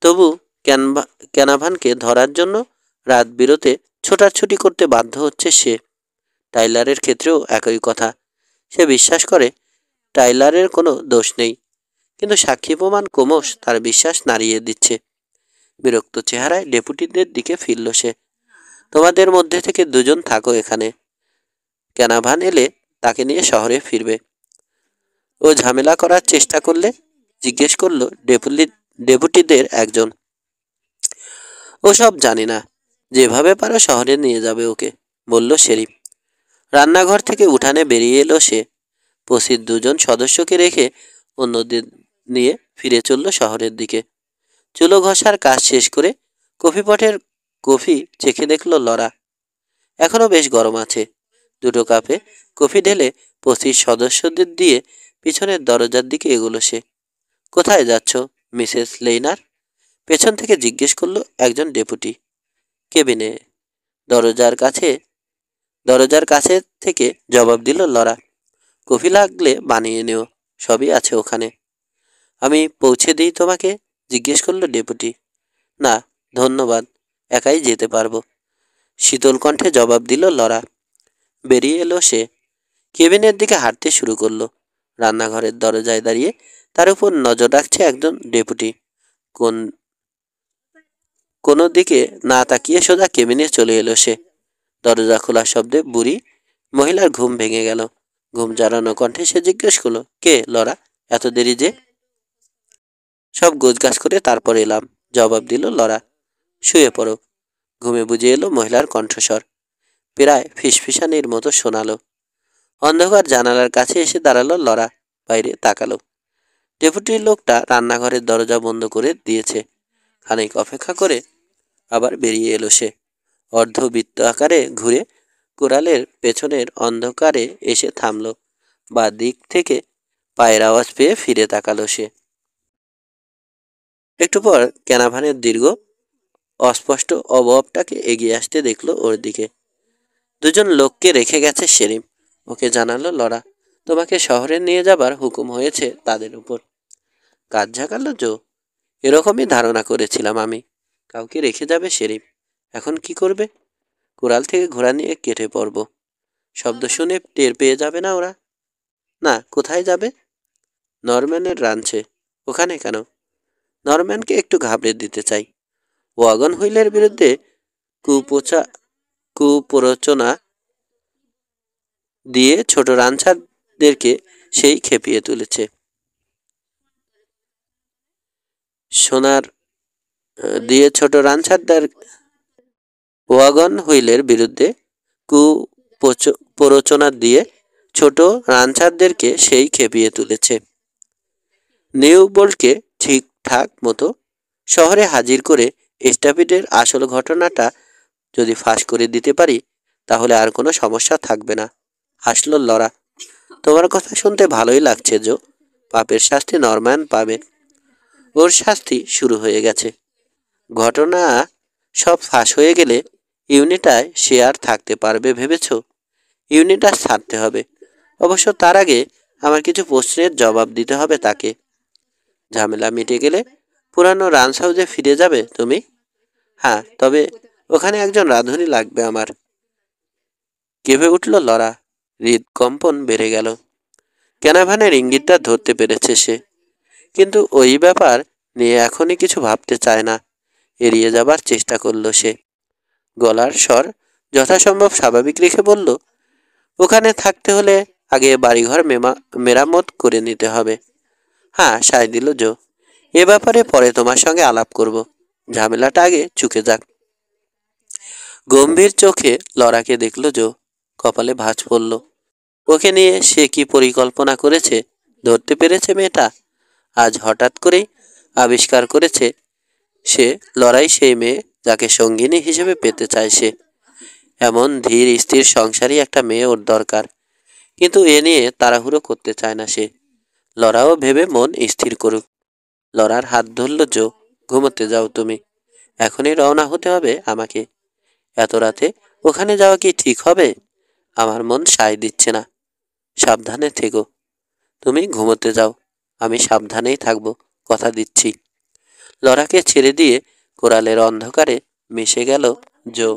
তবু ক্যানাভানকে ধরার জন্য রাত বিরতে ছোটাছুটি করতে বাধ্য হচ্ছে সে। টাইলারের ক্ষেত্রেও একই কথা। সে বিশ্বাস করে টাইলারের কোনো দোষ নেই, কিন্তু সাক্ষী প্রমাণ ক্রমশ তার বিশ্বাস নাড়িয়ে দিচ্ছে। বিরক্ত চেহারায় ডেপুটিদের দিকে ফিরল সে। তোমাদের মধ্যে থেকে দুজন থাকো এখানে, ক্যানাভান এলে তাকে নিয়ে শহরে ফিরবে। ও ঝামেলা করার চেষ্টা করলে? জিজ্ঞেস করলো ডেপুটিদের একজন। ওসব জানি না, যেভাবে পারো শহরে নিয়ে যাবে ওকে, বলল শেরিফ। রান্নাঘর থেকে উঠানে বেরিয়ে এলো সে। পসির দুজন সদস্যকে রেখে অন্যদের নিয়ে ফিরে চলল শহরের দিকে। চুলো ঘষার কাজ শেষ করে কফিপটের কফি চেখে দেখল লরা। এখনো বেশ গরম আছে। দুটো কাপে কফি ঢেলে পসির সদস্যদের দিয়ে পিছনের দরজার দিকে এগোলো সে। কোথায় যাচ্ছ, মিসেস লেইনার? পেছন থেকে জিজ্ঞেস করলো একজন ডেপুটি। কেবিনে। দরজার কাছে দরজার কাছে থেকে জবাব দিল লরা। কফি লাগলে বানিয়ে নিও, সবই আছে ওখানে। আমি পৌঁছে দিই তোমাকে? জিজ্ঞেস করলো ডেপুটি। না ধন্যবাদ, একাই যেতে পারবো, শীতল কণ্ঠে জবাব দিল লরা। বেরিয়ে এলো সে। কেবিনের দিকে হাঁটতে শুরু করলো। রান্নাঘরের দরজায় দাঁড়িয়ে তার উপর নজর রাখছে একজন ডেপুটি। কোন কোনো দিকে না তাকিয়ে সোজা কেবিনে চলে এলো সে। দরজা খোলার শব্দে বুড়ি মহিলার ঘুম ভেঙে গেল। ঘুম জড়ানো কণ্ঠে সে জিজ্ঞেস করলো, কে লরা? এত দেরি যে? সব গোছগাছ করে তারপর এলাম, জবাব দিল লরা। শুয়ে পড়ো। ঘুমে বুঝে এলো মহিলার কণ্ঠস্বর, প্রায় ফিসফিসানির মতো শোনালো। অন্ধকার জানালার কাছে এসে দাঁড়ালো লরা। বাইরে তাকালো। ডেপুটির লোকটা রান্নাঘরের দরজা বন্ধ করে দিয়েছে। খানিক অপেক্ষা করে আবার বেরিয়ে এলো সে। অর্ধবৃত্ত আকারে ঘুরে কুড়ালের পেছনের অন্ধকারে এসে থামল। বা দিক থেকে পায়ের আওয়াজ পেয়ে ফিরে তাকালো সে। একটু পর ক্যানাভানের দীর্ঘ অস্পষ্ট অবয়বটাকে এগিয়ে আসতে দেখলো ওর দিকে। দুজন লোককে রেখে গেছে শেরিফ, ওকে জানালো লরা। তোমাকে শহরে নিয়ে যাবার হুকুম হয়েছে তাদের উপর। কাজ ঝাঁকালো জো। এরকমই ধারণা করেছিলাম আমি। কাউকে রেখে যাবে শেরিফ। এখন কি করবে? কুড়াল থেকে ঘোড়া নিয়ে কেটে পড়ব। শব্দ শুনে টের পেয়ে যাবে না ওরা? না, কোথায় যাবে? নরম্যানের রাঞ্চে। ওখানে কেন? নরম্যানকে একটু ঘাবড়ে দিতে চাই। ওয়াগন হুইলের বিরুদ্ধে কুপ্ররোচনা দিয়ে ছোট রানছাড়দেরকে সেই খেপিয়ে তুলেছে। সোনার দিয়ে ছোট রানছাড়দের ওয়াগন হুইলের বিরুদ্ধে কুপ্ররোচনা দিয়ে ছোট রানছাড়দেরকে সেই খেপিয়ে তুলেছে। নিউ বোল্টকে ঠিকঠাক মতো শহরে হাজির করে স্টাপিডের আসল ঘটনাটা যদি ফাঁস করে দিতে পারি, তাহলে আর কোনো সমস্যা থাকবে না, হাসল লরা। তোমার কথা শুনতে ভালোই লাগছে জো। পাপের শাস্তি নরম্যান পাবে। ওর শাস্তি শুরু হয়ে গেছে। ঘটনা সব ফাঁস হয়ে গেলে ইউনিটায় সে আর থাকতে পারবে ভেবেছ? ইউনিটা ছাড়তে হবে। অবশ্য তার আগে আমার কিছু প্রশ্নের জবাব দিতে হবে তাকে। ঝামেলা মিটে গেলে পুরানো রান্স হাউসে ফিরে যাবে তুমি? হ্যাঁ, তবে ওখানে একজন রাঁধুনি লাগবে আমার। কেঁপে উঠল লরা। হৃদকম্পন বেড়ে গেল। ক্যানাভানের ইঙ্গিতটা ধরতে পেরেছে সে, কিন্তু ওই ব্যাপার নিয়ে এখনই কিছু ভাবতে চায় না। এড়িয়ে যাবার চেষ্টা করল সে। গলার স্বর যথাসম্ভব স্বাভাবিক রেখে বলল, ওখানে থাকতে হলে আগে বাড়িঘর মেরামত করে নিতে হবে। হ্যাঁ, সায় দিল জো। এ ব্যাপারে পরে তোমার সঙ্গে আলাপ করব, ঝামেলাটা আগে চুকে যাক। গম্ভীর চোখে লরাকে দেখল জো। কপালে ভাঁজ পড়ল। ওকে নিয়ে সে কি পরিকল্পনা করেছে ধরতে পেরেছে মেয়েটা। আজ হঠাৎ করেই আবিষ্কার করেছে সে লড়াই সেই মেয়ে যাকে সঙ্গিনী হিসেবে পেতে চায় সে। এমন ধীর স্থির সংসারী একটা মেয়ে ওর দরকার, কিন্তু এ নিয়ে তাড়াহুড়ো করতে চায় না সে। লড়াও ভেবে মন স্থির করুক। লড়ার হাত ধরল জো। ঘুমোতে যাও তুমি, এখনই রওনা হতে হবে আমাকে। এত রাতে ওখানে যাওয়া কি ঠিক হবে? আমার মন সায় দিচ্ছে না। সাবধানে থেকো। তুমি ঘুমোতে যাও, আমি সাবধানেই থাকবো, কথা দিচ্ছি। লরাকে ছেড়ে দিয়ে কোরালের অন্ধকারে মিশে গেল জো।